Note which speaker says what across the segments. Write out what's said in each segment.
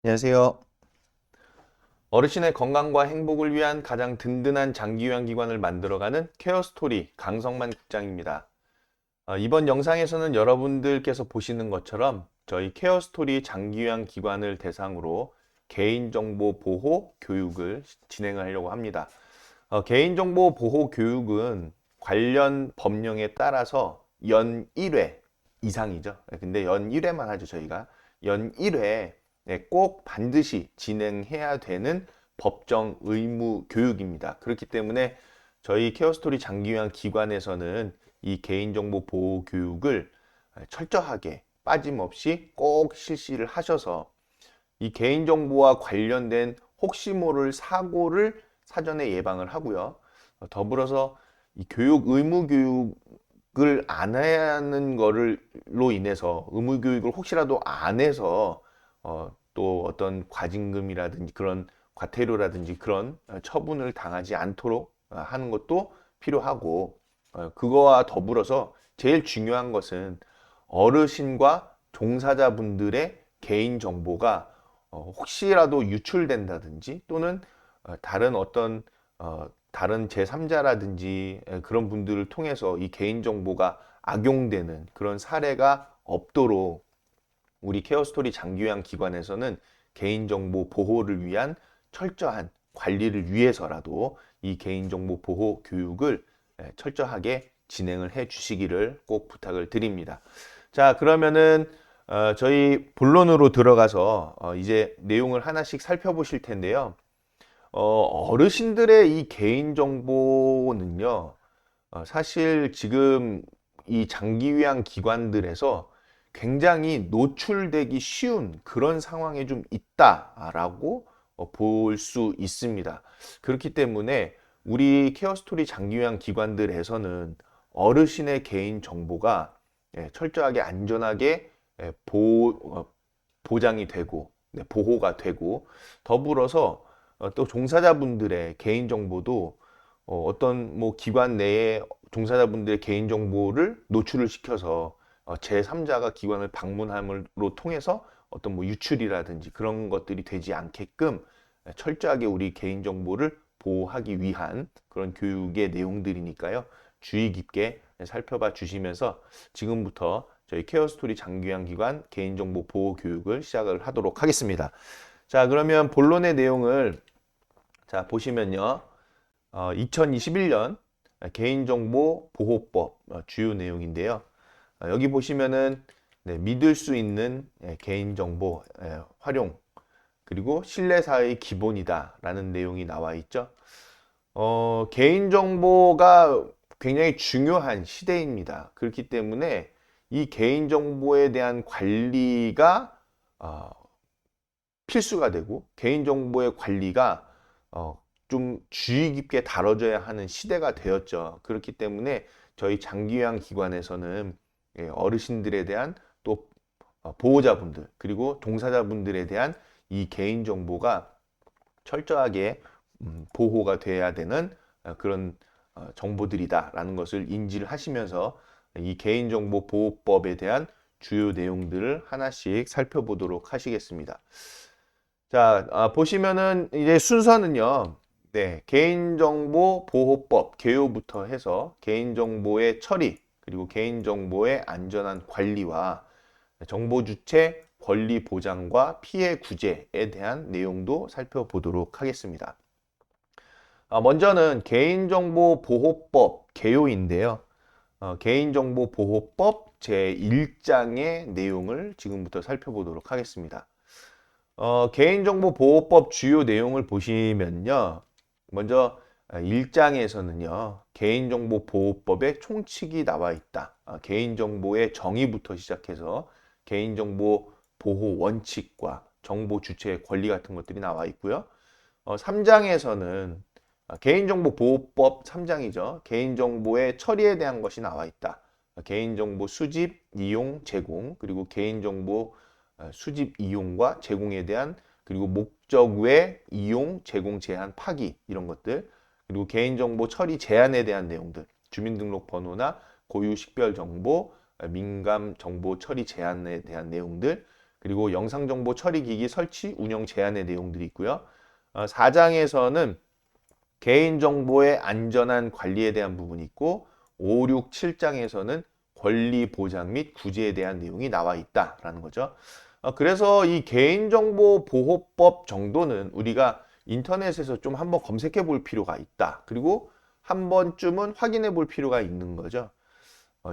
Speaker 1: 안녕하세요. 어르신의 건강과 행복을 위한 가장 든든한 장기요양기관을 만들어가는 케어스토리 강성만 국장입니다. 이번 영상에서는 여러분들께서 보시는 것처럼 저희 케어스토리 장기요양기관을 대상으로 개인정보 보호 교육을 진행을 하려고 합니다. 개인정보 보호 교육은 관련 법령에 따라서 연 1회 이상이죠. 근데 연 1회만 하죠, 저희가. 연 1회 꼭 반드시 진행해야 되는 법정 의무 교육입니다. 그렇기 때문에 저희 케어스토리 장기요양 기관에서는 이 개인정보 보호 교육을 철저하게 빠짐없이 꼭 실시를 하셔서 이 개인정보와 관련된 혹시 모를 사고를 사전에 예방을 하고요. 더불어서 이 교육, 의무 교육을 안 하는 거로 인해서 의무 교육을 혹시라도 안 해서 또 어떤 과징금이라든지 그런 과태료라든지 그런 처분을 당하지 않도록 하는 것도 필요하고 그거와 더불어서 제일 중요한 것은 어르신과 종사자분들의 개인 정보가 혹시라도 유출된다든지 또는 다른 어떤 다른 제3자라든지 그런 분들을 통해서 이 개인 정보가 악용되는 그런 사례가 없도록 우리 케어스토리 장기요양 기관에서는 개인정보 보호를 위한 철저한 관리를 위해서라도 이 개인정보 보호 교육을 철저하게 진행을 해 주시기를 꼭 부탁을 드립니다. 자, 그러면은 저희 본론으로 들어가서 이제 내용을 하나씩 살펴보실 텐데요. 어르신들의 이 개인정보는요, 사실 지금 이 장기요양 기관들에서 굉장히 노출되기 쉬운 그런 상황에 좀 있다라고 볼 수 있습니다. 그렇기 때문에 우리 케어스토리 장기요양 기관들에서는 어르신의 개인 정보가 철저하게 안전하게 보장이 되고 보호가 되고 더불어서 또 종사자분들의 개인 정보도 어떤 뭐 기관 내에 종사자분들의 개인 정보를 노출을 시켜서 제3자가 기관을 방문함으로 통해서 어떤 뭐 유출이라든지 그런 것들이 되지 않게끔 철저하게 우리 개인 정보를 보호하기 위한 그런 교육의 내용들이니까요. 주의 깊게 살펴봐 주시면서 지금부터 저희 케어스토리 장기요양기관 개인정보 보호 교육을 시작을 하도록 하겠습니다. 자, 그러면 본론의 내용을 자 보시면요. 2021년 개인정보 보호법 주요 내용인데요. 여기 보시면은 믿을 수 있는 개인정보 활용 그리고 신뢰사의 기본이다라는 내용이 나와 있죠. 개인정보가 굉장히 중요한 시대입니다. 그렇기 때문에 이 개인정보에 대한 관리가 필수가 되고 개인정보의 관리가 좀 주의 깊게 다뤄져야 하는 시대가 되었죠. 그렇기 때문에 저희 장기요양 기관에서는 어르신들에 대한 또 보호자분들 그리고 종사자분들에 대한 이 개인정보가 철저하게 보호가 돼야 되는 그런 정보들이다라는 것을 인지를 하시면서 이 개인정보보호법에 대한 주요 내용들을 하나씩 살펴보도록 하시겠습니다. 자, 보시면은 이제 순서는요. 네, 개인정보보호법 개요부터 해서 개인정보의 처리 그리고 개인정보의 안전한 관리와 정보 주체 권리 보장과 피해 구제에 대한 내용도 살펴보도록 하겠습니다. 먼저는 개인정보보호법 개요인데요. 개인정보보호법 제1장의 내용을 지금부터 살펴보도록 하겠습니다. 개인정보보호법 주요 내용을 보시면요. 먼저 1장에서는요. 개인정보보호법의 총칙이 나와 있다. 개인정보의 정의부터 시작해서 개인정보 보호 원칙과 정보 주체의 권리 같은 것들이 나와 있고요. 3장에서는 개인정보보호법 3장이죠. 개인정보의 처리에 대한 것이 나와 있다. 개인정보 수집, 이용, 제공, 그리고 개인정보 수집, 이용과 제공에 대한 그리고 목적 외 이용, 제공, 제한, 파기 이런 것들 그리고 개인정보 처리 제한에 대한 내용들 주민등록번호나 고유 식별 정보, 민감 정보 처리 제한에 대한 내용들 그리고 영상정보 처리기기 설치, 운영 제한의 내용들이 있고요. 4장에서는 개인정보의 안전한 관리에 대한 부분이 있고 5, 6, 7장에서는 권리 보장 및 구제에 대한 내용이 나와 있다라는 거죠. 그래서 이 개인정보보호법 정도는 우리가 인터넷에서 좀 한번 검색해 볼 필요가 있다. 그리고 한 번쯤은 확인해 볼 필요가 있는 거죠.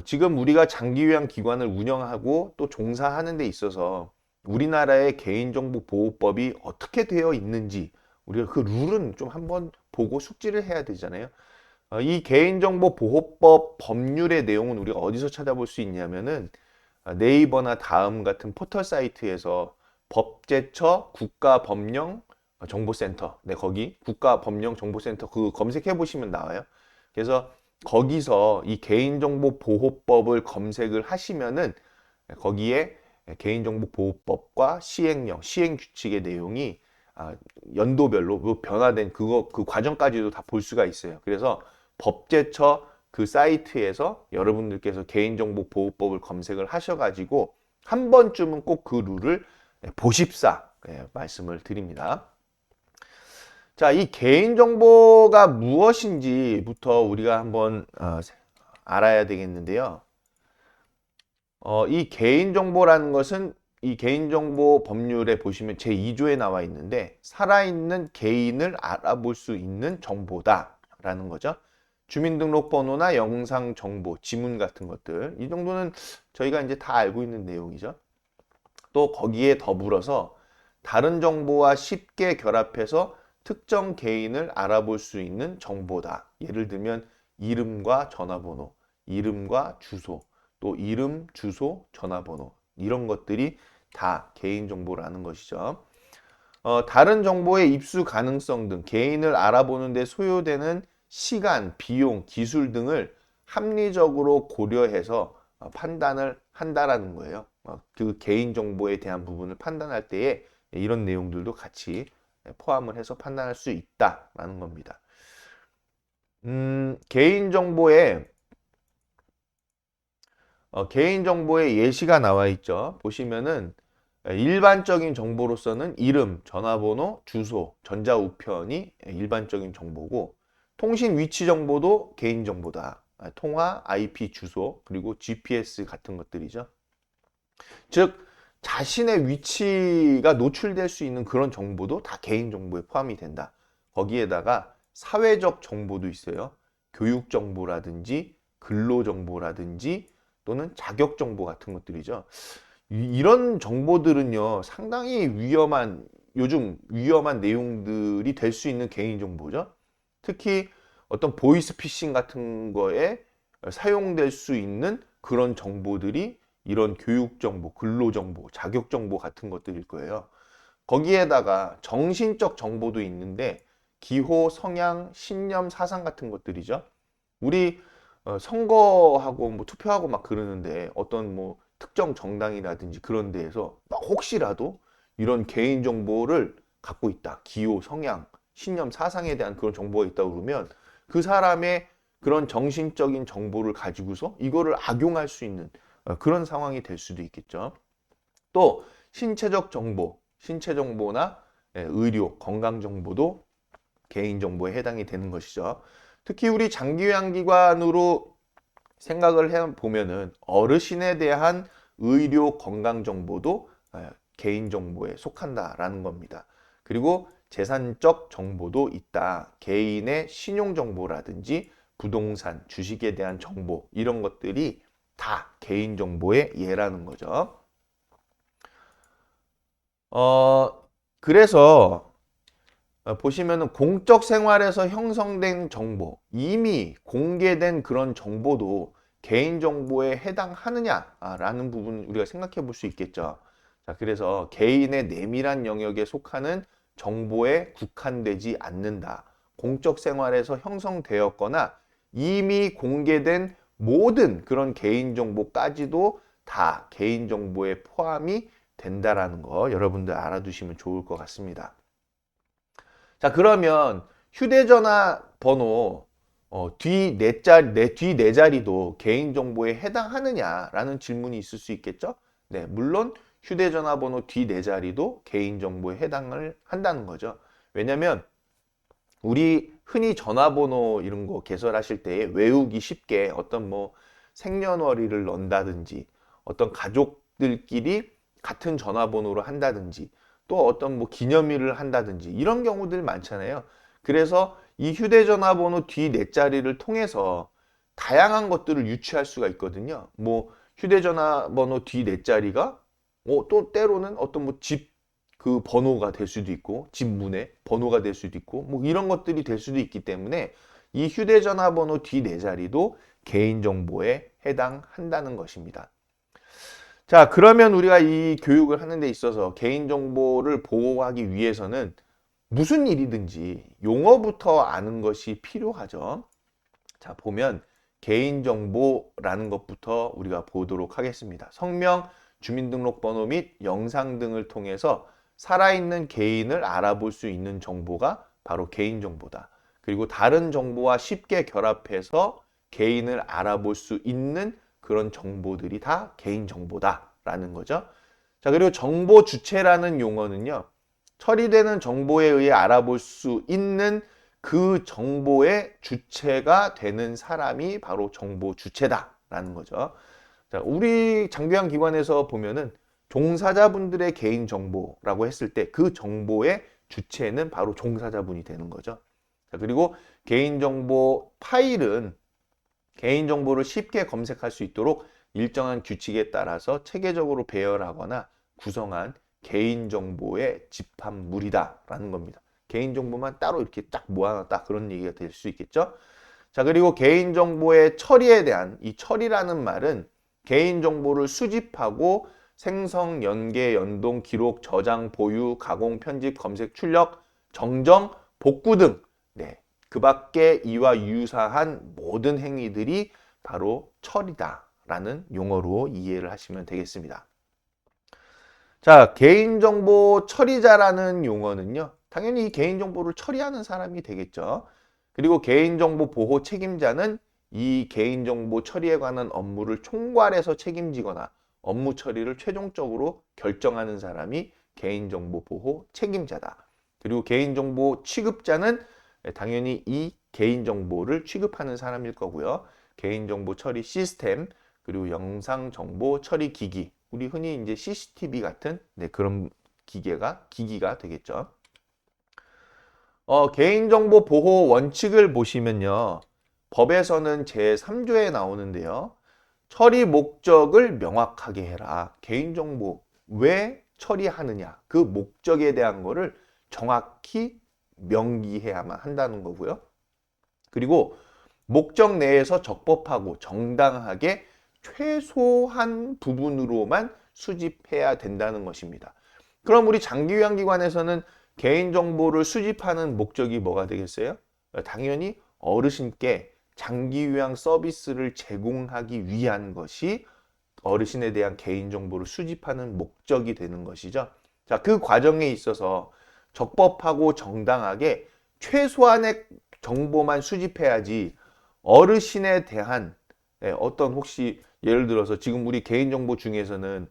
Speaker 1: 지금 우리가 장기요양 기관을 운영하고 또 종사하는 데 있어서 우리나라의 개인정보보호법이 어떻게 되어 있는지 우리가 그 룰은 좀 한번 보고 숙지를 해야 되잖아요. 이 개인정보보호법 법률의 내용은 우리가 어디서 찾아볼 수 있냐면은 네이버나 다음 같은 포털 사이트에서 법제처 국가법령 정보센터, 네, 거기 국가법령정보센터 그거 검색해 보시면 나와요. 그래서 거기서 이 개인정보보호법을 검색을 하시면은 거기에 개인정보보호법과 시행령, 시행규칙의 내용이 연도별로 변화된 그 과정까지도 다 볼 수가 있어요. 그래서 법제처 그 사이트에서 여러분들께서 개인정보보호법을 검색을 하셔가지고 한 번쯤은 꼭 그 룰을 보십사 말씀을 드립니다. 자, 이 개인정보가 무엇인지부터 우리가 한번 알아야 되겠는데요. 이 개인정보라는 것은 이 개인정보 법률에 보시면 제2조에 나와 있는데 살아있는 개인을 알아볼 수 있는 정보다라는 거죠. 주민등록번호나 영상정보, 지문 같은 것들 이 정도는 저희가 이제 다 알고 있는 내용이죠. 또 거기에 더불어서 다른 정보와 쉽게 결합해서 특정 개인을 알아볼 수 있는 정보다. 예를 들면 이름과 전화번호, 이름과 주소, 또 이름, 주소, 전화번호 이런 것들이 다 개인정보라는 것이죠. 다른 정보의 입수 가능성 등 개인을 알아보는 데 소요되는 시간, 비용, 기술 등을 합리적으로 고려해서 판단을 한다라는 거예요. 그 개인정보에 대한 부분을 판단할 때에 이런 내용들도 같이 포함을 해서 판단할 수 있다라는 겁니다. 개인정보의 예시가 나와 있죠. 보시면은 일반적인 정보로서는 이름, 전화번호, 주소, 전자우편이 일반적인 정보고 통신 위치 정보도 개인정보다. 통화, IP 주소, 그리고 GPS 같은 것들이죠. 즉 자신의 위치가 노출될 수 있는 그런 정보도 다 개인정보에 포함이 된다. 거기에다가 사회적 정보도 있어요. 교육 정보라든지 근로 정보라든지 또는 자격 정보 같은 것들이죠. 이런 정보들은요, 상당히 요즘 위험한 내용들이 될 수 있는 개인정보죠. 특히 어떤 보이스피싱 같은 거에 사용될 수 있는 그런 정보들이 이런 교육정보, 근로정보, 자격정보 같은 것들일 거예요. 거기에다가 정신적 정보도 있는데 기호, 성향, 신념, 사상 같은 것들이죠. 우리 선거하고 뭐 투표하고 막 그러는데 어떤 뭐 특정 정당이라든지 그런 데에서 막 혹시라도 이런 개인 정보를 갖고 있다. 기호, 성향, 신념, 사상에 대한 그런 정보가 있다고 그러면 그 사람의 그런 정신적인 정보를 가지고서 이거를 악용할 수 있는 그런 상황이 될 수도 있겠죠. 또 신체적 정보, 신체 정보나 의료, 건강 정보도 개인 정보에 해당이 되는 것이죠. 특히 우리 장기요양기관으로 생각을 해 보면은 어르신에 대한 의료 건강 정보도 개인 정보에 속한다라는 겁니다. 그리고 재산적 정보도 있다. 개인의 신용 정보라든지 부동산, 주식에 대한 정보 이런 것들이 다 개인 정보의 예라는 거죠. 그래서 보시면은 공적 생활에서 형성된 정보, 이미 공개된 그런 정보도 개인정보에 해당하느냐라는 부분 우리가 생각해 볼 수 있겠죠. 자, 그래서 개인의 내밀한 영역에 속하는 정보에 국한되지 않는다. 공적 생활에서 형성되었거나 이미 공개된 모든 그런 개인정보까지도 다 개인정보에 포함이 된다라는 거 여러분들 알아두시면 좋을 것 같습니다. 자, 그러면 휴대전화 번호 뒤 네 자리도 개인정보에 해당하느냐라는 질문이 있을 수 있겠죠? 네, 물론 휴대전화번호 뒤 네 자리도 개인정보에 해당을 한다는 거죠. 왜냐면 우리 흔히 전화번호 이런 거 개설하실 때 외우기 쉽게 어떤 뭐 생년월일을 넣는다든지 어떤 가족들끼리 같은 전화번호로 한다든지 또 어떤 뭐 기념일을 한다든지 이런 경우들 많잖아요. 그래서 이 휴대전화번호 뒤 네 자리를 통해서 다양한 것들을 유추할 수가 있거든요. 뭐 휴대전화번호 뒤 네 자리가 또 때로는 어떤 뭐 집 그 번호가 될 수도 있고 집 문의 번호가 될 수도 있고 뭐 이런 것들이 될 수도 있기 때문에 이 휴대전화 번호 뒤 네 자리도 개인정보에 해당한다는 것입니다. 자, 그러면 우리가 이 교육을 하는 데 있어서 개인정보를 보호하기 위해서는 무슨 일이든지 용어부터 아는 것이 필요하죠. 자, 보면 개인정보라는 것부터 우리가 보도록 하겠습니다. 성명, 주민등록번호 및 영상 등을 통해서 살아있는 개인을 알아볼 수 있는 정보가 바로 개인정보다. 그리고 다른 정보와 쉽게 결합해서 개인을 알아볼 수 있는 그런 정보들이 다 개인정보다라는 거죠. 자, 그리고 정보 주체라는 용어는요. 처리되는 정보에 의해 알아볼 수 있는 그 정보의 주체가 되는 사람이 바로 정보 주체다라는 거죠. 자, 우리 장교양 기관에서 보면은 종사자분들의 개인 정보라고 했을 때 그 정보의 주체는 바로 종사자분이 되는 거죠. 자, 그리고 개인정보 파일은 개인정보를 쉽게 검색할 수 있도록 일정한 규칙에 따라서 체계적으로 배열하거나 구성한 개인정보의 집합물이다라는 겁니다. 개인정보만 따로 이렇게 딱 모아놨다 그런 얘기가 될 수 있겠죠. 자, 그리고 개인정보의 처리에 대한 이 처리라는 말은 개인정보를 수집하고 생성, 연계, 연동, 기록, 저장, 보유, 가공, 편집, 검색, 출력, 정정, 복구 등 네, 그 밖에 이와 유사한 모든 행위들이 바로 처리다라는 용어로 이해를 하시면 되겠습니다. 자, 개인정보 처리자라는 용어는요. 당연히 이 개인정보를 처리하는 사람이 되겠죠. 그리고 개인정보 보호 책임자는 이 개인정보 처리에 관한 업무를 총괄해서 책임지거나 업무 처리를 최종적으로 결정하는 사람이 개인정보 보호 책임자다. 그리고 개인정보 취급자는 당연히 이 개인정보를 취급하는 사람일 거고요. 개인정보 처리 시스템, 그리고 영상정보 처리 기기, 우리 흔히 이제 CCTV 같은 그런 기기가 되겠죠. 개인정보 보호 원칙을 보시면요. 법에서는 제3조에 나오는데요. 처리 목적을 명확하게 해라. 개인정보 왜 처리하느냐. 그 목적에 대한 거를 정확히 명기해야만 한다는 거고요. 그리고 목적 내에서 적법하고 정당하게 최소한 부분으로만 수집해야 된다는 것입니다. 그럼 우리 장기요양기관에서는 개인정보를 수집하는 목적이 뭐가 되겠어요? 당연히 어르신께 장기요양 서비스를 제공하기 위한 것이 어르신에 대한 개인정보를 수집하는 목적이 되는 것이죠. 자, 그 과정에 있어서 적법하고 정당하게 최소한의 정보만 수집해야지 어르신에 대한 어떤 혹시 예를 들어서 지금 우리 개인정보 중에서는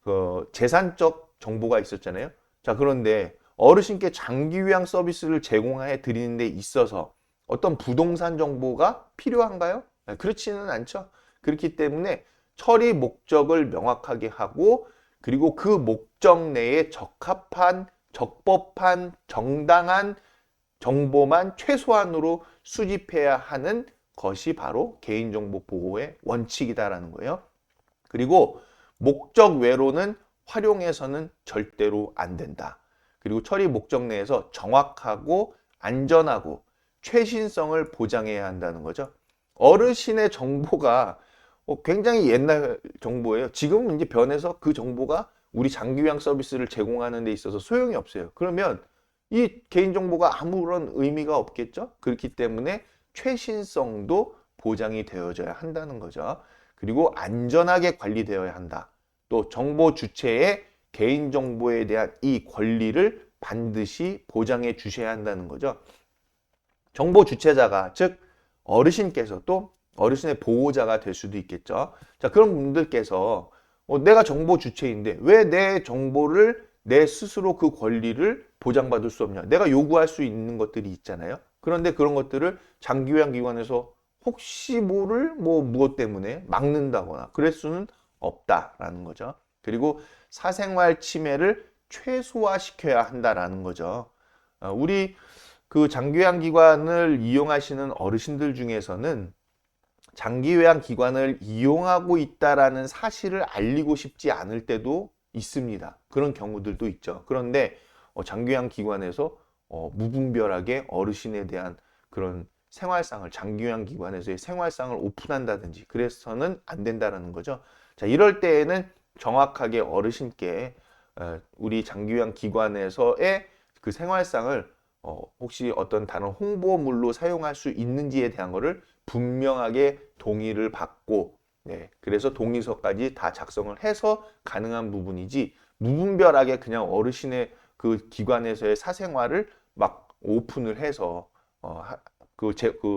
Speaker 1: 그 재산적 정보가 있었잖아요. 자, 그런데 어르신께 장기요양 서비스를 제공해 드리는 데 있어서 어떤 부동산 정보가 필요한가요? 그렇지는 않죠. 그렇기 때문에 처리 목적을 명확하게 하고 그리고 그 목적 내에 적합한, 적법한, 정당한 정보만 최소한으로 수집해야 하는 것이 바로 개인정보 보호의 원칙이다라는 거예요. 그리고 목적 외로는 활용해서는 절대로 안 된다. 그리고 처리 목적 내에서 정확하고 안전하고 최신성을 보장해야 한다는 거죠. 어르신의 정보가 굉장히 옛날 정보예요. 지금은 이제 변해서 그 정보가 우리 장기요양 서비스를 제공하는 데 있어서 소용이 없어요. 그러면 이 개인정보가 아무런 의미가 없겠죠? 그렇기 때문에 최신성도 보장이 되어져야 한다는 거죠. 그리고 안전하게 관리되어야 한다. 또 정보 주체의 개인정보에 대한 이 권리를 반드시 보장해 주셔야 한다는 거죠. 정보 주체자가 즉 어르신께서 또 어르신의 보호자가 될 수도 있겠죠. 자, 그런 분들께서 내가 정보 주체인데 왜 내 정보를 내 스스로 그 권리를 보장받을 수 없냐? 내가 요구할 수 있는 것들이 있잖아요. 그런데 그런 것들을 장기요양기관에서 혹시 모를 무엇 때문에 막는다거나 그럴 수는 없다라는 거죠. 그리고 사생활 침해를 최소화시켜야 한다라는 거죠. 우리 그 장기요양기관을 이용하시는 어르신들 중에서는 장기요양기관을 이용하고 있다라는 사실을 알리고 싶지 않을 때도 있습니다. 그런 경우들도 있죠. 그런데 장기요양기관에서 무분별하게 어르신에 대한 그런 생활상을 장기요양기관에서의 생활상을 오픈한다든지 그래서는 안 된다라는 거죠. 자, 이럴 때에는 정확하게 어르신께 우리 장기요양기관에서의 그 생활상을 혹시 어떤 다른 홍보물로 사용할 수 있는지에 대한 거를 분명하게 동의를 받고, 네, 그래서 동의서까지 다 작성을 해서 가능한 부분이지 무분별하게 그냥 어르신의 그 기관에서의 사생활을 막 오픈을 해서 그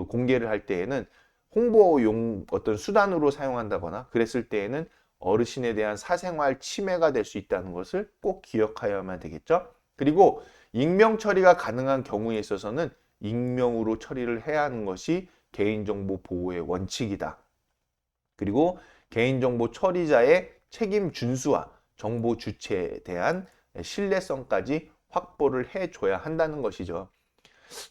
Speaker 1: 공개를 할 때에는 홍보용 어떤 수단으로 사용한다거나 그랬을 때에는 어르신에 대한 사생활 침해가 될 수 있다는 것을 꼭 기억하여야만 되겠죠. 그리고 익명 처리가 가능한 경우에 있어서는 익명으로 처리를 해야 하는 것이 개인정보 보호의 원칙이다. 그리고 개인정보 처리자의 책임 준수와 정보 주체에 대한 신뢰성까지 확보를 해줘야 한다는 것이죠.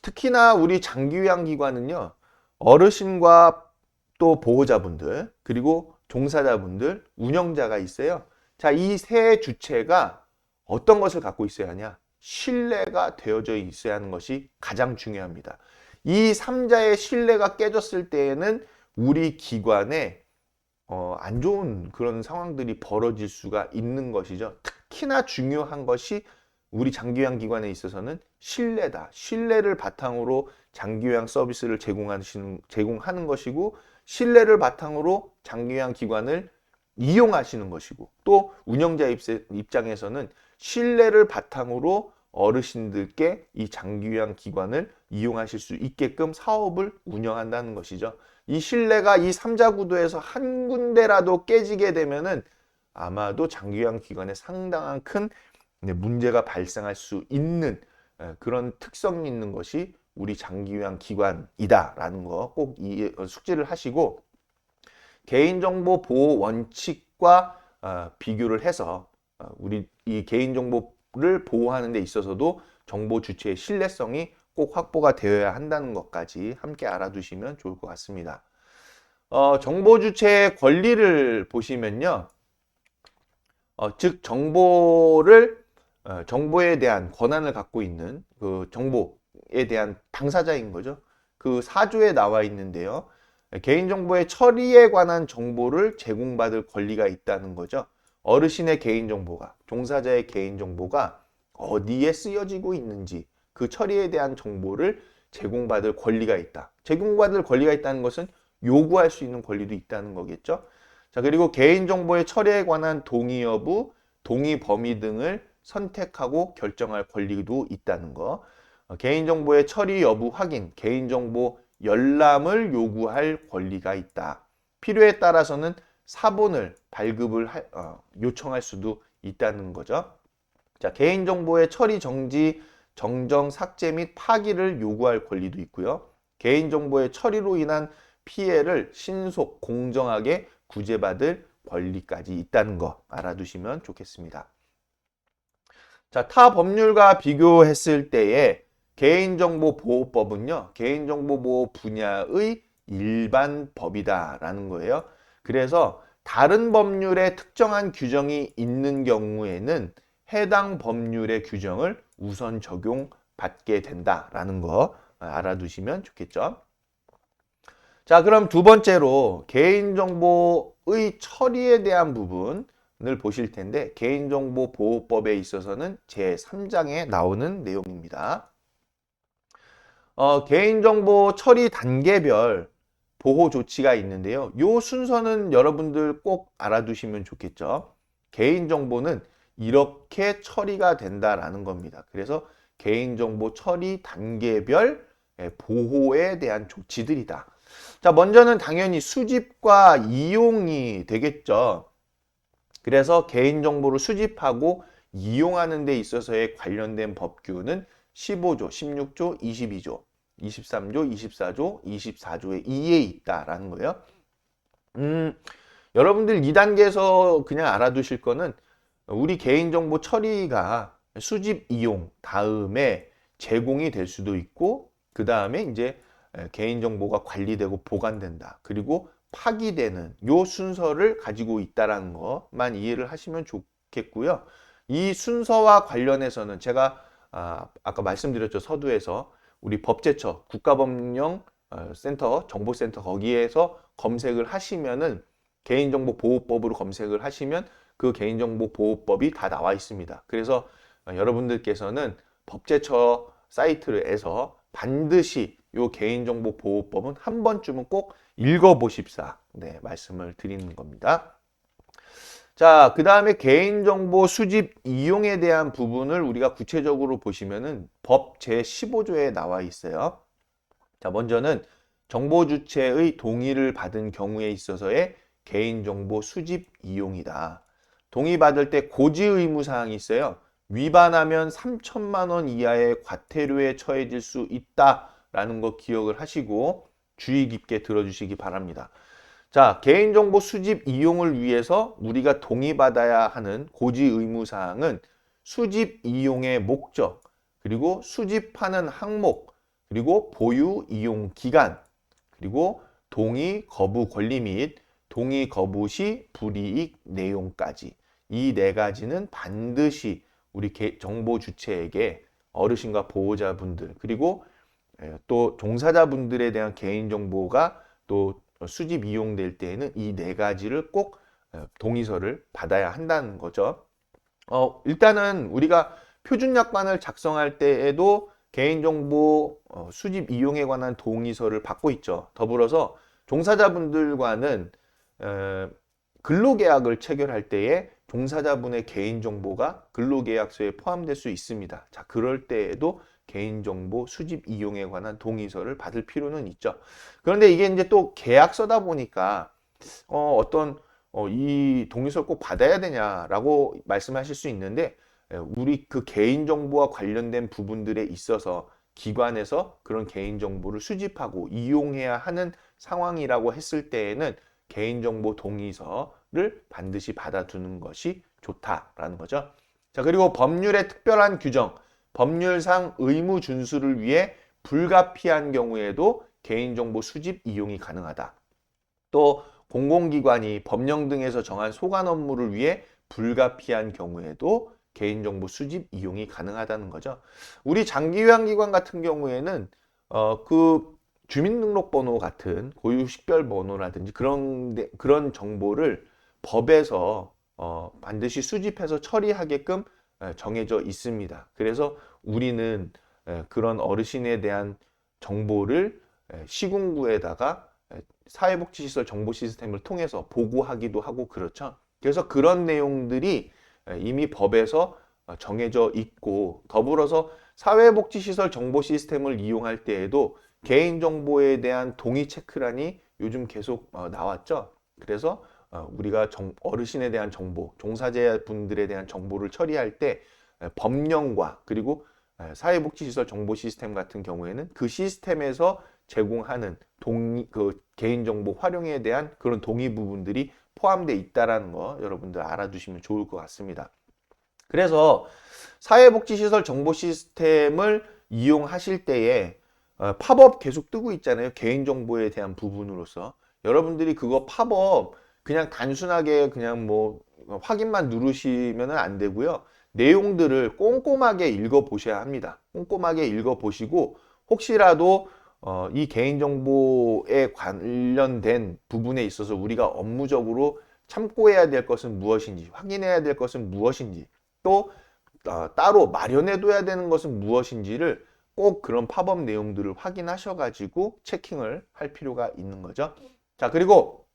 Speaker 1: 특히나 우리 장기요양기관은요, 어르신과 또 보호자분들, 그리고 종사자분들, 운영자가 있어요. 자, 이 세 주체가 어떤 것을 갖고 있어야 하냐? 신뢰가 되어져 있어야 하는 것이 가장 중요합니다. 이 3자의 신뢰가 깨졌을 때에는 우리 기관에 안 좋은 그런 상황들이 벌어질 수가 있는 것이죠. 특히나 중요한 것이 우리 장기요양기관에 있어서는 신뢰다. 신뢰를 바탕으로 장기요양 서비스를 제공하는 것이고, 신뢰를 바탕으로 장기요양기관을 이용하시는 것이고, 또 운영자 입장에서는 신뢰를 바탕으로 어르신들께 이 장기요양기관을 이용하실 수 있게끔 사업을 운영한다는 것이죠. 이 신뢰가 이 3자 구도에서 한 군데라도 깨지게 되면은 아마도 장기요양기관에 상당한 큰 문제가 발생할 수 있는 그런 특성이 있는 것이 우리 장기요양기관이다라는 거 꼭 숙지를 하시고, 개인정보 보호 원칙과 비교를 해서 우리 이 개인정보를 보호하는 데 있어서도 정보 주체의 신뢰성이 꼭 확보가 되어야 한다는 것까지 함께 알아두시면 좋을 것 같습니다. 정보 주체의 권리를 보시면요. 즉 정보에 대한 권한을 갖고 있는 그 정보에 대한 당사자인 거죠. 그 4조에 나와 있는데요. 개인정보의 처리에 관한 정보를 제공받을 권리가 있다는 거죠. 어르신의 개인정보가, 종사자의 개인정보가 어디에 쓰여지고 있는지 그 처리에 대한 정보를 제공받을 권리가 있다. 제공받을 권리가 있다는 것은 요구할 수 있는 권리도 있다는 거겠죠. 자, 그리고 개인정보의 처리에 관한 동의 여부, 동의 범위 등을 선택하고 결정할 권리도 있다는 거. 개인정보의 처리 여부 확인, 개인정보 열람을 요구할 권리가 있다. 필요에 따라서는 사본을 발급을 요청할 수도 있다는 거죠. 자, 개인정보의 처리 정지, 정정, 삭제 및 파기를 요구할 권리도 있고요. 개인정보의 처리로 인한 피해를 신속, 공정하게 구제받을 권리까지 있다는 거 알아두시면 좋겠습니다. 자, 타 법률과 비교했을 때에 개인정보보호법은요, 개인정보보호 분야의 일반 법이다라는 거예요. 그래서 다른 법률에 특정한 규정이 있는 경우에는 해당 법률의 규정을 우선 적용받게 된다라는 거 알아두시면 좋겠죠. 자, 그럼 두 번째로 개인정보의 처리에 대한 부분을 보실 텐데, 개인정보보호법에 있어서는 제3장에 나오는 내용입니다. 개인정보 처리 단계별 보호 조치가 있는데요. 이 순서는 여러분들 꼭 알아두시면 좋겠죠. 개인정보는 이렇게 처리가 된다라는 겁니다. 그래서 개인정보 처리 단계별 보호에 대한 조치들이다. 자, 먼저는 당연히 수집과 이용이 되겠죠. 그래서 개인정보를 수집하고 이용하는 데 있어서의 관련된 법규는 15조, 16조, 22조, 23조, 24조, 24조의 2에 있다라는 거예요. 여러분들 2단계에서 그냥 알아두실 거는 우리 개인정보 처리가 수집 이용 다음에 제공이 될 수도 있고 그 다음에 이제 개인정보가 관리되고 보관된다. 그리고 파기되는 요 순서를 가지고 있다라는 것만 이해를 하시면 좋겠고요. 이 순서와 관련해서는 제가 아까 말씀드렸죠. 서두에서 우리 법제처 국가법령 센터 정보센터 거기에서 검색을 하시면은 개인정보보호법으로 검색을 하시면 그 개인정보보호법이 다 나와 있습니다. 그래서 여러분들께서는 법제처 사이트에서 반드시 이 개인정보보호법은 한 번쯤은 꼭 읽어보십사 네, 말씀을 드리는 겁니다. 자, 그 다음에 개인정보 수집 이용에 대한 부분을 우리가 구체적으로 보시면은 법 제15조에 나와 있어요. 자, 먼저는 정보 주체의 동의를 받은 경우에 있어서의 개인정보 수집 이용이다. 동의받을 때 고지 의무 사항이 있어요. 위반하면 3천만 원 이하의 과태료에 처해질 수 있다라는 거 기억을 하시고 주의 깊게 들어주시기 바랍니다. 자, 개인정보 수집 이용을 위해서 우리가 동의받아야 하는 고지 의무 사항은 수집 이용의 목적, 그리고 수집하는 항목, 그리고 보유 이용 기간, 그리고 동의 거부 권리 및 동의 거부 시 불이익 내용까지 이 네 가지는 반드시 우리 정보 주체에게 어르신과 보호자분들 그리고 또 종사자분들에 대한 개인정보가 또 수집 이용될 때에는 이 네 가지를 꼭 동의서를 받아야 한다는 거죠. 일단은 우리가 표준약관을 작성할 때에도 개인정보 수집 이용에 관한 동의서를 받고 있죠. 더불어서 종사자분들과는 근로계약을 체결할 때에 종사자분의 개인정보가 근로계약서에 포함될 수 있습니다. 자, 그럴 때에도 개인정보 수집 이용에 관한 동의서를 받을 필요는 있죠. 그런데 이게 이제 또 계약서다 보니까 이 동의서를 꼭 받아야 되냐라고 말씀하실 수 있는데 우리 그 개인정보와 관련된 부분들에 있어서 기관에서 그런 개인정보를 수집하고 이용해야 하는 상황이라고 했을 때에는 개인정보 동의서를 반드시 받아두는 것이 좋다라는 거죠. 자, 그리고 법률의 특별한 규정, 법률상 의무 준수를 위해 불가피한 경우에도 개인정보 수집 이용이 가능하다. 또 공공기관이 법령 등에서 정한 소관 업무를 위해 불가피한 경우에도 개인정보 수집 이용이 가능하다는 거죠. 우리 장기요양기관 같은 경우에는 그 주민등록번호 같은 고유식별번호라든지 그런 정보를 법에서 반드시 수집해서 처리하게끔 정해져 있습니다. 그래서 우리는 그런 어르신에 대한 정보를 시군구에다가 사회복지시설 정보 시스템을 통해서 보고하기도 하고 그렇죠. 그래서 그런 내용들이 이미 법에서 정해져 있고 더불어서 사회복지시설 정보 시스템을 이용할 때에도 개인정보에 대한 동의 체크란이 요즘 계속 나왔죠. 그래서 우리가 어르신에 대한 정보, 종사자분들에 대한 정보를 처리할 때 법령과 그리고 사회복지시설 정보 시스템 같은 경우에는 그 시스템에서 제공하는 그 개인정보 활용에 대한 그런 동의 부분들이 포함되어 있다는 거 여러분들 알아두시면 좋을 것 같습니다. 그래서 사회복지시설 정보 시스템을 이용하실 때에 팝업 계속 뜨고 있잖아요. 개인정보에 대한 부분으로서. 여러분들이 그거 팝업 그냥 단순하게 그냥 뭐 확인만 누르시면 안 되고요. 내용들을 꼼꼼하게 읽어보셔야 합니다. 꼼꼼하게 읽어보시고 혹시라도 이 개인정보에 관련된 부분에 있어서 우리가 업무적으로 참고해야 될 것은 무엇인지, 확인해야 될 것은 무엇인지, 또 따로 마련해둬야 되는 것은 무엇인지를 꼭 그런 팝업 내용들을 확인하셔가지고 체킹을 할 필요가 있는 거죠. 자, 그리고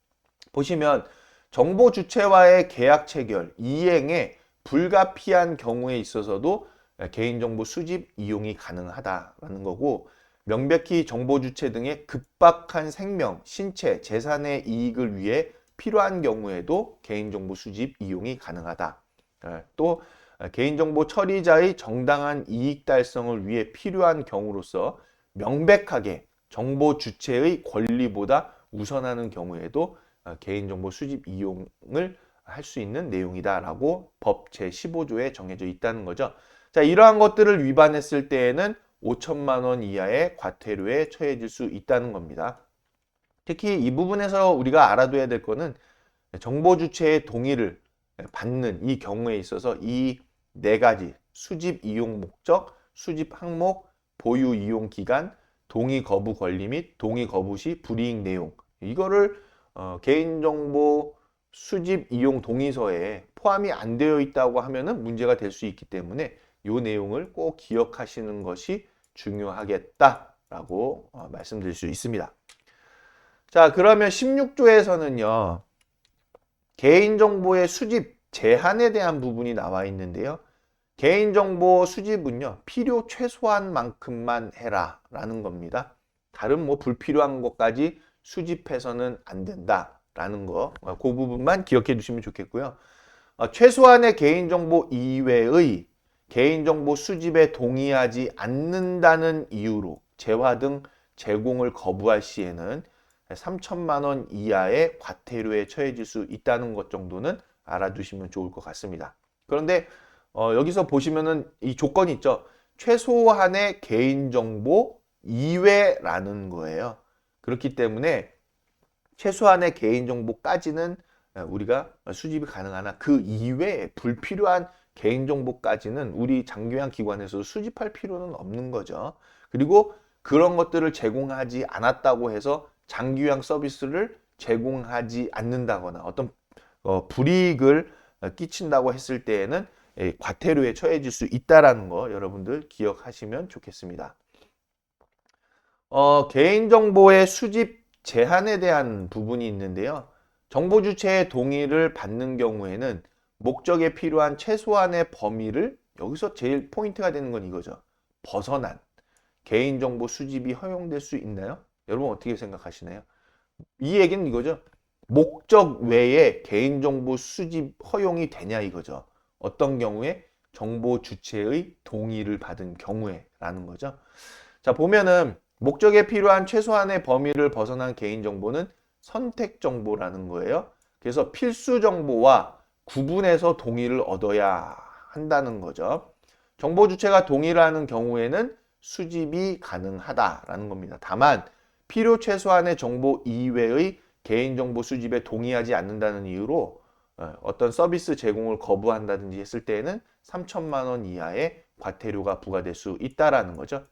Speaker 1: 보시면 정보 주체와의 계약 체결, 이행에 불가피한 경우에 있어서도 개인정보 수집 이용이 가능하다라는 거고 명백히 정보 주체 등의 급박한 생명, 신체, 재산의 이익을 위해 필요한 경우에도 개인정보 수집 이용이 가능하다. 또 개인정보 처리자의 정당한 이익 달성을 위해 필요한 경우로서 명백하게 정보 주체의 권리보다 우선하는 경우에도 개인정보 수집 이용을 할 수 있는 내용이다라고 법 제15조에 정해져 있다는 거죠. 자, 이러한 것들을 위반했을 때에는 5천만 원 이하의 과태료에 처해질 수 있다는 겁니다. 특히 이 부분에서 우리가 알아둬야 될 거는 정보 주체의 동의를 받는 이 경우에 있어서 이 네 가지 수집 이용 목적, 수집 항목, 보유 이용 기간, 동의 거부 권리 및 동의 거부 시 불이익 내용 이거를 개인정보 수집 이용 동의서에 포함이 안 되어 있다고 하면은 문제가 될 수 있기 때문에 이 내용을 꼭 기억하시는 것이 중요하겠다라고 말씀드릴 수 있습니다. 자, 그러면 16조에서는요. 개인정보의 수집 제한에 대한 부분이 나와 있는데요. 개인정보 수집은요. 필요 최소한 만큼만 해라 라는 겁니다. 다른 뭐 불필요한 것까지 수집해서는 안 된다 라는 거. 그 부분만 기억해 두시면 좋겠고요. 최소한의 개인정보 이외의 개인정보 수집에 동의하지 않는다는 이유로 재화 등 제공을 거부할 시에는 3천만 원 이하의 과태료에 처해질 수 있다는 것 정도는 알아두시면 좋을 것 같습니다. 그런데 여기서 보시면은 이 조건이 있죠. 최소한의 개인정보 이외라는 거예요. 그렇기 때문에 최소한의 개인정보까지는 우리가 수집이 가능하나 그 이외에 불필요한 개인정보까지는 우리 장기관 기관에서 수집할 필요는 없는 거죠. 그리고 그런 것들을 제공하지 않았다고 해서 장기유양 서비스를 제공하지 않는다거나 어떤 불이익을 끼친다고 했을 때에는 과태료에 처해질 수 있다는 거 여러분들 기억하시면 좋겠습니다. 개인정보의 수집 제한에 대한 부분이 있는데요. 정보 주체의 동의를 받는 경우에는 목적에 필요한 최소한의 범위를 여기서 제일 포인트가 되는 건 이거죠. 벗어난 개인정보 수집이 허용될 수 있나요? 여러분 어떻게 생각하시나요? 이 얘기는 이거죠. 목적 외에 개인정보 수집 허용이 되냐 이거죠. 어떤 경우에 정보 주체의 동의를 받은 경우에 라는 거죠. 자, 보면은 목적에 필요한 최소한의 범위를 벗어난 개인정보는 선택정보라는 거예요. 그래서 필수 정보와 구분해서 동의를 얻어야 한다는 거죠. 정보 주체가 동의를 하는 경우에는 수집이 가능하다라는 겁니다. 다만 필요 최소한의 정보 이외의 개인정보 수집에 동의하지 않는다는 이유로 어떤 서비스 제공을 거부한다든지 했을 때에는 3천만 원 이하의 과태료가 부과될 수 있다라는 거죠.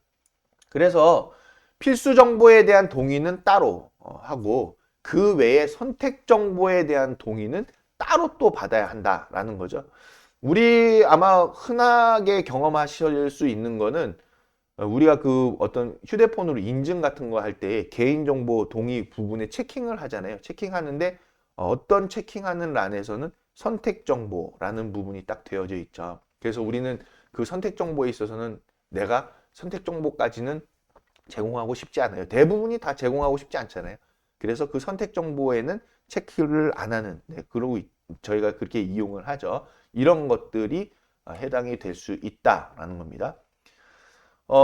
Speaker 1: 그래서 필수 정보에 대한 동의는 따로 하고 그 외에 선택 정보에 대한 동의는 따로 또 받아야 한다라는 거죠. 우리 아마 흔하게 경험하실 수 있는 거는 우리가 그 어떤 휴대폰으로 인증 같은 거 할 때 개인정보 동의 부분에 체킹을 하잖아요. 체킹하는데 어떤 체킹하는 란에서는 선택정보라는 부분이 딱 되어져 있죠. 그래서 우리는 그 선택정보에 있어서는 내가 선택정보까지는 제공하고 싶지 않아요. 대부분이 다 제공하고 싶지 않잖아요. 그래서 그 선택정보에는 체크를 안 하는, 그러고 저희가 그렇게 이용을 하죠. 이런 것들이 해당이 될 수 있다라는 겁니다.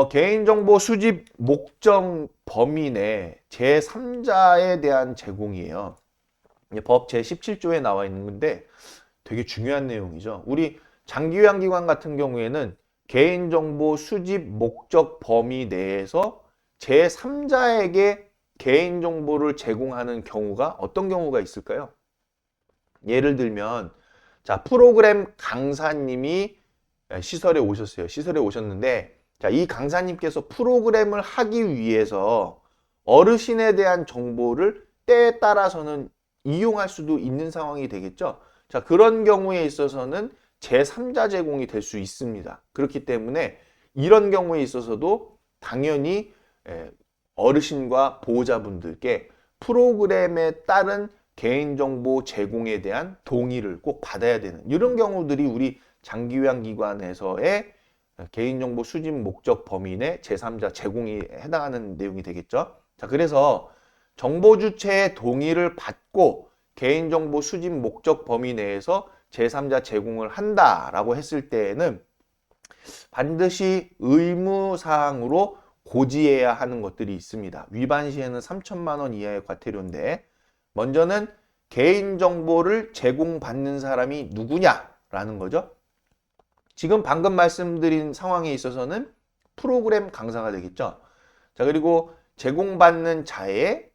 Speaker 1: 개인정보 수집 목적 범위 내 제3자에 대한 제공이에요. 법 제17조에 나와 있는 건데 되게 중요한 내용이죠. 우리 장기요양기관 같은 경우에는 개인정보 수집 목적 범위 내에서 제3자에게 개인정보를 제공하는 경우가 어떤 경우가 있을까요? 예를 들면 자, 프로그램 강사님이 시설에 오셨어요. 시설에 오셨는데 자, 이 강사님께서 프로그램을 하기 위해서 어르신에 대한 정보를 때에 따라서는 이용할 수도 있는 상황이 되겠죠. 자, 그런 경우에 있어서는 제3자 제공이 될 수 있습니다. 그렇기 때문에 이런 경우에 있어서도 당연히 어르신과 보호자분들께 프로그램에 따른 개인정보 제공에 대한 동의를 꼭 받아야 되는 이런 경우들이 우리 장기요양기관에서의 개인정보 수집 목적 범위 내 제3자 제공이 해당하는 내용이 되겠죠. 자, 그래서 정보 주체의 동의를 받고 개인정보 수집 목적 범위 내에서 제3자 제공을 한다라고 했을 때에는 반드시 의무사항으로 고지해야 하는 것들이 있습니다. 위반 시에는 3천만 원 이하의 과태료인데 먼저는 개인정보를 제공받는 사람이 누구냐라는 거죠. 지금 방금 말씀드린 상황에 있어서는 프로그램 강사가 되겠죠. 자, 그리고 제공받는 자의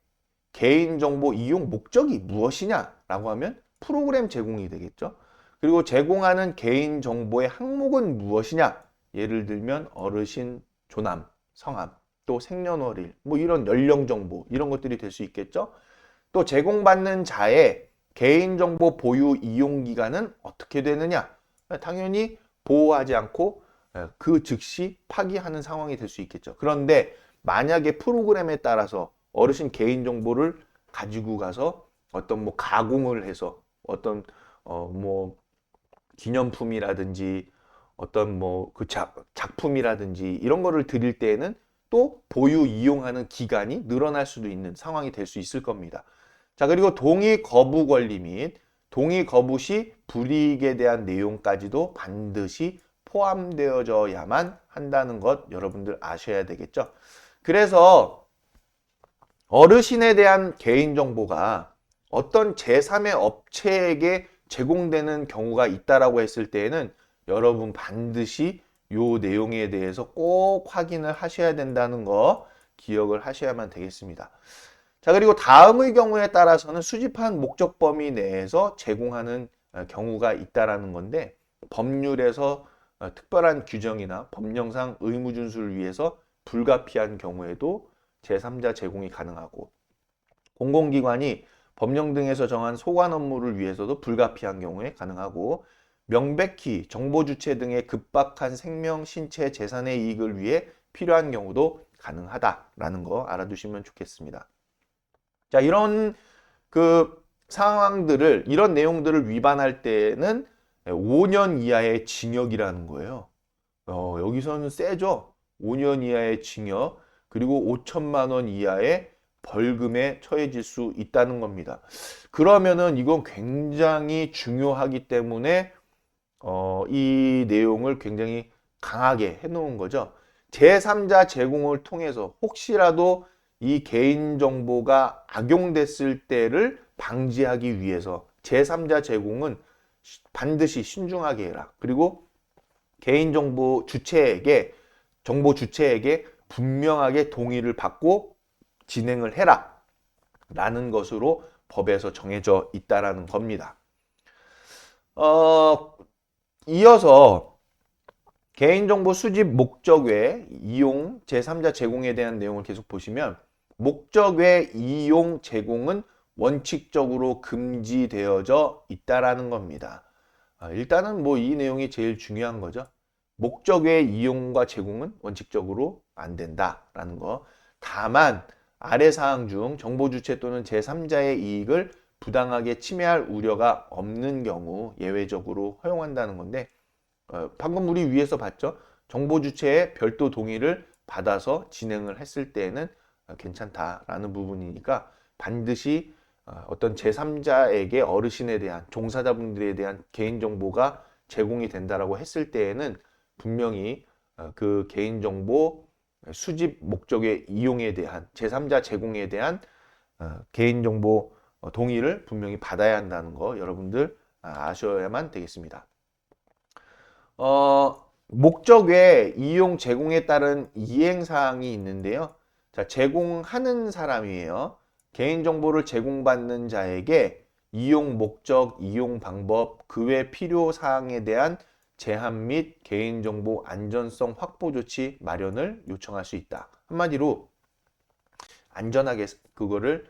Speaker 1: 개인정보 이용 목적이 무엇이냐라고 하면 프로그램 제공이 되겠죠. 그리고 제공하는 개인정보의 항목은 무엇이냐? 예를 들면 어르신 조남, 성함, 또 생년월일, 뭐 이런 연령정보 이런 것들이 될 수 있겠죠. 또 제공받는 자의 개인정보 보유 이용기간은 어떻게 되느냐? 당연히 보호하지 않고 그 즉시 파기하는 상황이 될 수 있겠죠. 그런데 만약에 프로그램에 따라서 어르신 개인정보를 가지고 가서 어떤 뭐 가공을 해서 어떤 뭐 기념품이라든지 어떤 뭐 그 작품이라든지 이런 거를 드릴 때에는 또 보유 이용하는 기간이 늘어날 수도 있는 상황이 될 수 있을 겁니다. 자, 그리고 동의 거부 권리 및 동의 거부 시 불이익에 대한 내용까지도 반드시 포함되어져야만 한다는 것 여러분들 아셔야 되겠죠. 그래서 어르신에 대한 개인정보가 어떤 제3의 업체에게 제공되는 경우가 있다라고 했을 때에는 여러분 반드시 요 내용에 대해서 꼭 확인을 하셔야 된다는 거 기억을 하셔야만 되겠습니다. 자, 그리고 다음의 경우에 따라서는 수집한 목적 범위 내에서 제공하는 경우가 있다라는 건데 법률에서 특별한 규정이나 법령상 의무 준수를 위해서 불가피한 경우에도 제3자 제공이 가능하고 공공기관이 법령 등에서 정한 소관 업무를 위해서도 불가피한 경우에 가능하고 명백히 정보 주체 등의 급박한 생명, 신체, 재산의 이익을 위해 필요한 경우도 가능하다라는 거 알아두시면 좋겠습니다. 자, 이런 그 상황들을 이런 내용들을 위반할 때는 5년 이하의 징역이라는 거예요. 여기서는 세죠. 5년 이하의 징역 그리고 5천만 원 이하의 벌금에 처해질 수 있다는 겁니다. 그러면은 이건 굉장히 중요하기 때문에 이 내용을 굉장히 강하게 해놓은 거죠. 제3자 제공을 통해서 혹시라도 이 개인정보가 악용됐을 때를 방지하기 위해서 제3자 제공은 반드시 신중하게 해라. 그리고 개인정보 주체에게 정보 주체에게 분명하게 동의를 받고 진행을 해라 라는 것으로 법에서 정해져 있다라는 겁니다. 이어서 개인정보 수집 목적 외 이용 제3자 제공에 대한 내용을 계속 보시면 목적 외 이용 제공은 원칙적으로 금지되어져 있다라는 겁니다. 일단은 뭐 이 내용이 제일 중요한 거죠. 목적 외 이용과 제공은 원칙적으로 안 된다라는 거. 다만 아래 사항 중 정보 주체 또는 제3자의 이익을 부당하게 침해할 우려가 없는 경우 예외적으로 허용한다는 건데 방금 우리 위에서 봤죠? 정보 주체의 별도 동의를 받아서 진행을 했을 때에는 괜찮다라는 부분이니까 반드시 어떤 제3자에게 어르신에 대한 종사자분들에 대한 개인정보가 제공이 된다라고 했을 때에는 분명히 그 개인정보 수집 목적의 이용에 대한 제3자 제공에 대한 개인정보 동의를 분명히 받아야 한다는 거 여러분들 아셔야만 되겠습니다. 목적 외 이용 제공에 따른 이행사항이 있는데요. 자, 제공하는 사람이에요. 개인정보를 제공받는 자에게 이용 목적, 이용 방법, 그 외 필요사항에 대한 제한 및 개인정보 안전성 확보 조치 마련을 요청할 수 있다. 한마디로 안전하게 그거를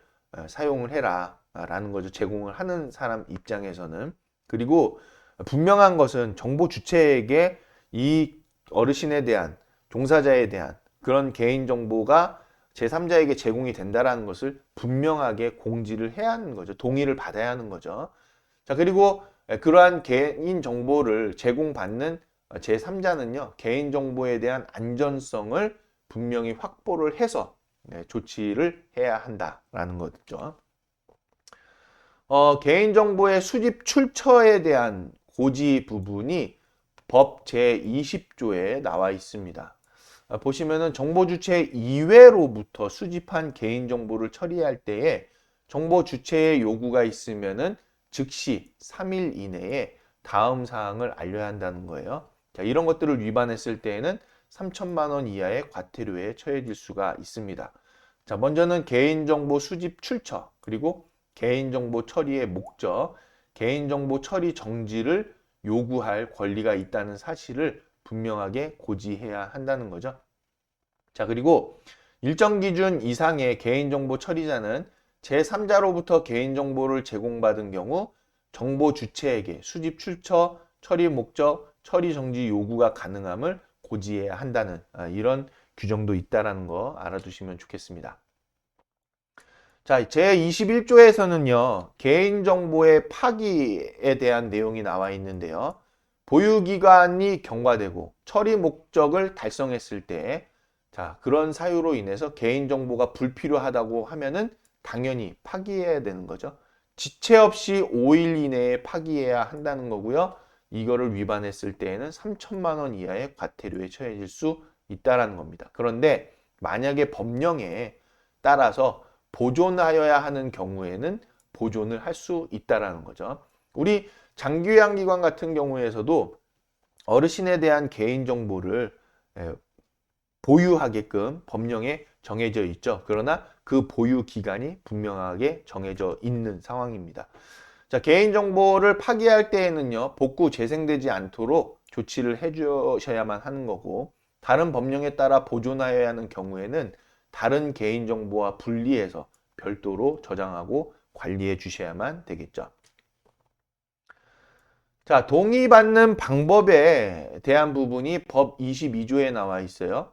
Speaker 1: 사용을 해라 라는 거죠. 제공을 하는 사람 입장에서는. 그리고 분명한 것은 정보 주체에게 이 어르신에 대한 종사자에 대한 그런 개인정보가 제3자에게 제공이 된다라는 것을 분명하게 공지를 해야 하는 거죠. 동의를 받아야 하는 거죠. 자, 그리고 그러한 개인정보를 제공받는 제3자는요, 개인정보에 대한 안전성을 분명히 확보를 해서 조치를 해야 한다라는 거죠. 개인정보의 수집 출처에 대한 고지 부분이 법 제20조에 나와 있습니다. 보시면은 정보 주체 이외로부터 수집한 개인정보를 처리할 때에 정보 주체의 요구가 있으면은 즉시 3일 이내에 다음 사항을 알려야 한다는 거예요. 자, 이런 것들을 위반했을 때에는 3천만 원 이하의 과태료에 처해질 수가 있습니다. 자, 먼저는 개인정보 수집 출처, 그리고 개인정보 처리의 목적, 개인정보 처리 정지를 요구할 권리가 있다는 사실을 분명하게 고지해야 한다는 거죠. 자, 그리고 일정 기준 이상의 개인정보 처리자는 제3자로부터 개인정보를 제공받은 경우 정보 주체에게 수집 출처, 처리 목적, 처리 정지 요구가 가능함을 고지해야 한다는 이런 규정도 있다는 거 알아두시면 좋겠습니다. 자, 제21조에서는요, 개인정보의 파기에 대한 내용이 나와 있는데요. 보유기간이 경과되고 처리 목적을 달성했을 때, 자, 그런 사유로 인해서 개인정보가 불필요하다고 하면은 당연히 파기해야 되는 거죠. 지체 없이 5일 이내에 파기해야 한다는 거고요. 이거를 위반했을 때에는 3천만 원 이하의 과태료에 처해질 수 있다는 겁니다. 그런데 만약에 법령에 따라서 보존하여야 하는 경우에는 보존을 할 수 있다라는 거죠. 우리 장기요양기관 같은 경우에서도 어르신에 대한 개인정보를 보유하게끔 법령에 정해져 있죠. 그러나 그 보유 기간이 분명하게 정해져 있는 상황입니다. 자, 개인정보를 파기할 때에는요, 복구 재생되지 않도록 조치를 해주셔야만 하는 거고, 다른 법령에 따라 보존하여야 하는 경우에는 다른 개인정보와 분리해서 별도로 저장하고 관리해 주셔야만 되겠죠. 자, 동의받는 방법에 대한 부분이 법 22조에 나와 있어요.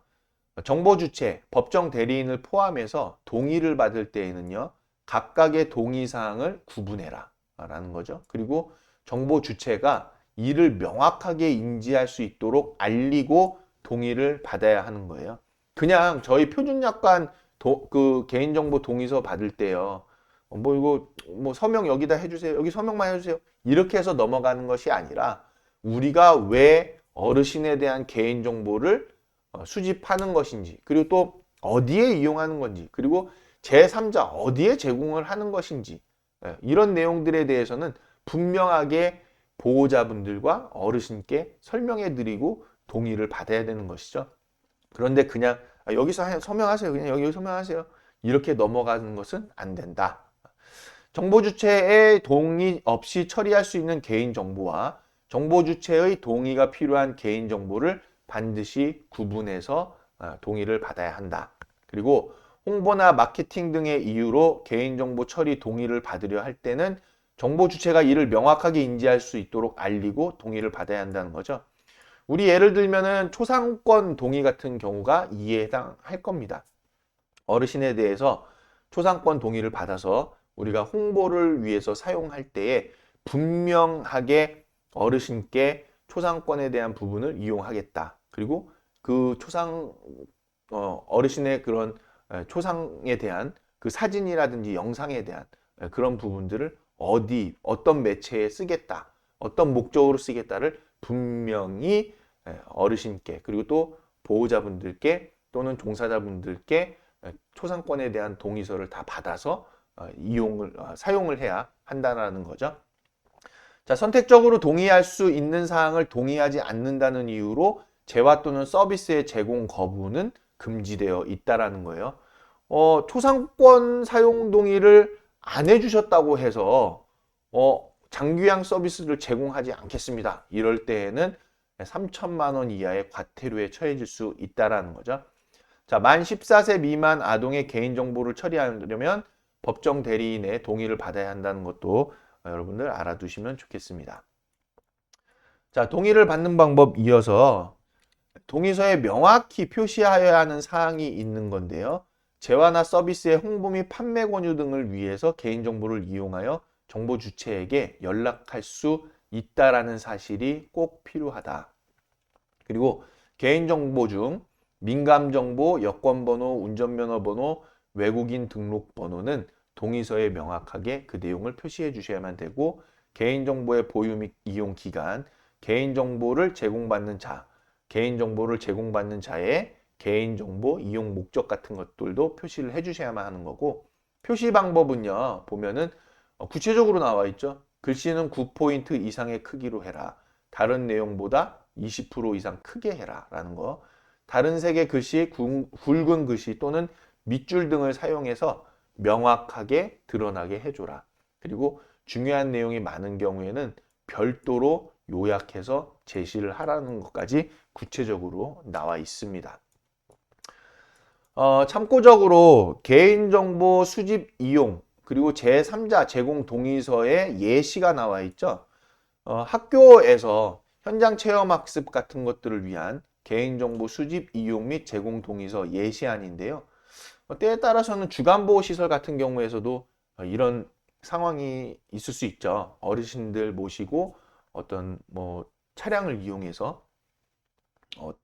Speaker 1: 정보 주체, 법정 대리인을 포함해서 동의를 받을 때에는요, 각각의 동의 사항을 구분해라 라는 거죠. 그리고 정보 주체가 이를 명확하게 인지할 수 있도록 알리고 동의를 받아야 하는 거예요. 그냥 저희 표준약관 그 개인정보 동의서 받을 때요. 뭐 이거 뭐 서명 여기다 해주세요. 여기 서명만 해주세요. 이렇게 해서 넘어가는 것이 아니라 우리가 왜 어르신에 대한 개인정보를 수집하는 것인지, 그리고 또 어디에 이용하는 건지, 그리고 제3자 어디에 제공을 하는 것인지, 이런 내용들에 대해서는 분명하게 보호자분들과 어르신께 설명해 드리고 동의를 받아야 되는 것이죠. 그런데 그냥 여기서 서명하세요. 그냥 여기 서명하세요. 이렇게 넘어가는 것은 안 된다. 정보 주체의 동의 없이 처리할 수 있는 개인정보와 정보 주체의 동의가 필요한 개인정보를 반드시 구분해서 동의를 받아야 한다. 그리고 홍보나 마케팅 등의 이유로 개인정보 처리 동의를 받으려 할 때는 정보 주체가 이를 명확하게 인지할 수 있도록 알리고 동의를 받아야 한다는 거죠. 우리 예를 들면은 초상권 동의 같은 경우가 이에 해당할 겁니다. 어르신에 대해서 초상권 동의를 받아서 우리가 홍보를 위해서 사용할 때에 분명하게 어르신께 초상권에 대한 부분을 이용하겠다. 그리고 그 어르신의 그런 초상에 대한 그 사진이라든지 영상에 대한 그런 부분들을 어떤 매체에 쓰겠다. 어떤 목적으로 쓰겠다를 분명히 어르신께 그리고 또 보호자분들께 또는 종사자분들께 초상권에 대한 동의서를 다 받아서 사용을 해야 한다는 거죠. 자, 선택적으로 동의할 수 있는 사항을 동의하지 않는다는 이유로 재화 또는 서비스의 제공 거부는 금지되어 있다라는 거예요. 초상권 사용 동의를 안 해주셨다고 해서 장기요양 서비스를 제공하지 않겠습니다. 이럴 때에는 3천만 원 이하의 과태료에 처해질 수 있다라는 거죠. 자, 만 14세 미만 아동의 개인정보를 처리하려면 법정 대리인의 동의를 받아야 한다는 것도 여러분들 알아두시면 좋겠습니다. 자, 동의를 받는 방법 이어서 동의서에 명확히 표시하여야 하는 사항이 있는 건데요. 재화나 서비스의 홍보 및 판매 권유 등을 위해서 개인정보를 이용하여 정보 주체에게 연락할 수 있다라는 사실이 꼭 필요하다. 그리고 개인정보 중 민감정보, 여권번호, 운전면허번호, 외국인 등록번호는 동의서에 명확하게 그 내용을 표시해 주셔야만 되고, 개인정보의 보유 및 이용 기간, 개인정보를 제공받는 자, 개인정보를 제공받는 자의 개인정보 이용 목적 같은 것들도 표시를 해 주셔야만 하는 거고, 표시 방법은요, 보면은 구체적으로 나와 있죠. 글씨는 9포인트 이상의 크기로 해라. 다른 내용보다 20% 이상 크게 해라. 라는 거. 다른 색의 글씨, 굵은 글씨 또는 밑줄 등을 사용해서 명확하게 드러나게 해줘라. 그리고 중요한 내용이 많은 경우에는 별도로 요약해서 제시를 하라는 것까지 구체적으로 나와 있습니다. 참고적으로 개인정보 수집 이용 그리고 제3자 제공 동의서에 예시가 나와 있죠. 학교에서 현장 체험 학습 같은 것들을 위한 개인정보 수집 이용 및 제공 동의서 예시안인데요. 때에 따라서는 주간보호시설 같은 경우에서도 이런 상황이 있을 수 있죠. 어르신들 모시고 어떤 뭐 차량을 이용해서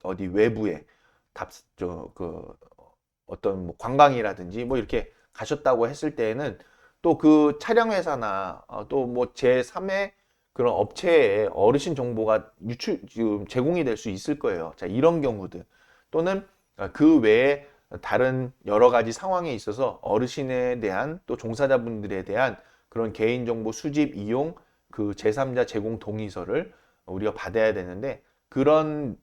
Speaker 1: 어디 외부에 어떤 뭐 관광이라든지 뭐 이렇게 가셨다고 했을 때에는 또 그 차량 회사나 또 뭐 제3의 그런 업체에 어르신 정보가 지금 제공이 될 수 있을 거예요. 자, 이런 경우들 또는 그 외에 다른 여러 가지 상황에 있어서 어르신에 대한 또 종사자분들에 대한 그런 개인정보 수집 이용 그 제3자 제공 동의서를 우리가 받아야 되는데, 그런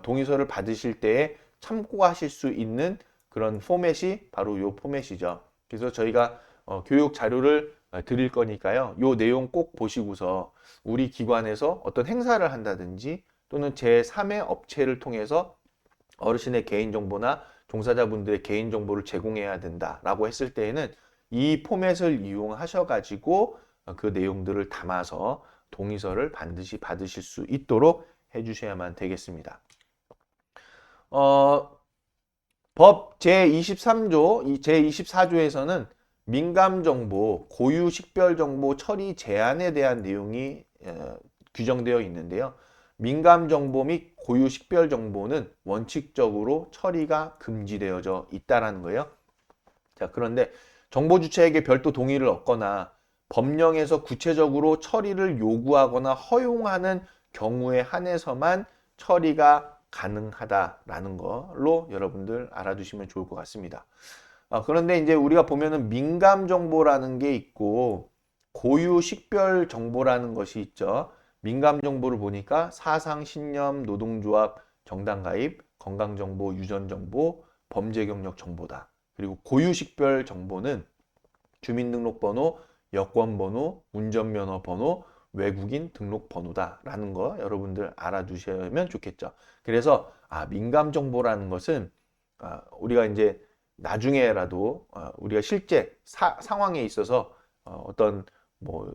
Speaker 1: 동의서를 받으실 때에 참고하실 수 있는 그런 포맷이 바로 이 포맷이죠. 그래서 저희가 교육 자료를 드릴 거니까요. 이 내용 꼭 보시고서 우리 기관에서 어떤 행사를 한다든지 또는 제3의 업체를 통해서 어르신의 개인정보나 종사자분들의 개인정보를 제공해야 된다라고 했을 때에는 이 포맷을 이용하셔가지고 그 내용들을 담아서 동의서를 반드시 받으실 수 있도록 해주셔야만 되겠습니다. 법 제23조, 제24조에서는 민감정보, 고유식별정보 처리 제한에 대한 내용이 규정되어 있는데요. 민감정보 및 고유식별정보는 원칙적으로 처리가 금지되어져 있다는 거예요. 자, 그런데 정보 주체에게 별도 동의를 얻거나 법령에서 구체적으로 처리를 요구하거나 허용하는 경우에 한해서만 처리가 가능하다라는 걸로 여러분들 알아두시면 좋을 것 같습니다. 그런데 이제 우리가 보면은 민감 정보라는 게 있고 고유 식별 정보라는 것이 있죠. 민감 정보를 보니까 사상, 신념, 노동조합, 정당 가입, 건강 정보, 유전 정보, 범죄 경력 정보다. 그리고 고유 식별 정보는 주민등록번호, 여권번호, 운전면허 번호, 외국인 등록번호다라는 거 여러분들 알아두시면 좋겠죠. 그래서 민감 정보라는 것은 우리가 이제 나중에라도 우리가 실제 상황에 있어서 어떤 뭐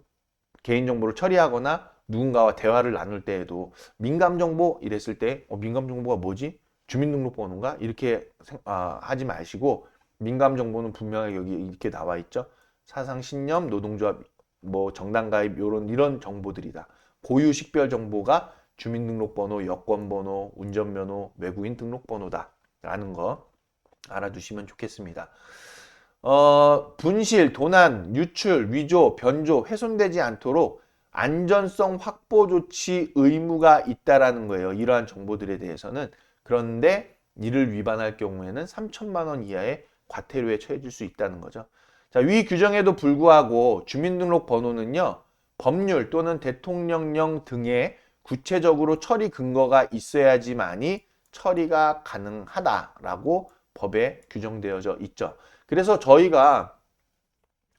Speaker 1: 개인정보를 처리하거나 누군가와 대화를 나눌 때에도 민감 정보 이랬을 때 민감 정보가 뭐지? 주민등록번호인가? 이렇게 하지 마시고, 민감 정보는 분명히 여기 이렇게 나와 있죠. 사상, 신념, 노동조합, 뭐 정당 가입 이런 정보들이다. 고유 식별 정보가 주민등록번호, 여권번호, 운전면허, 외국인 등록번호다라는 거 알아두시면 좋겠습니다. 분실, 도난, 유출, 위조, 변조, 훼손되지 않도록 안전성 확보 조치 의무가 있다라는 거예요. 이러한 정보들에 대해서는. 그런데 이를 위반할 경우에는 3천만 원 이하의 과태료에 처해질 수 있다는 거죠. 자, 위 규정에도 불구하고 주민등록번호는요, 법률 또는 대통령령 등에 구체적으로 처리 근거가 있어야지만이 처리가 가능하다라고 법에 규정되어져 있죠. 그래서 저희가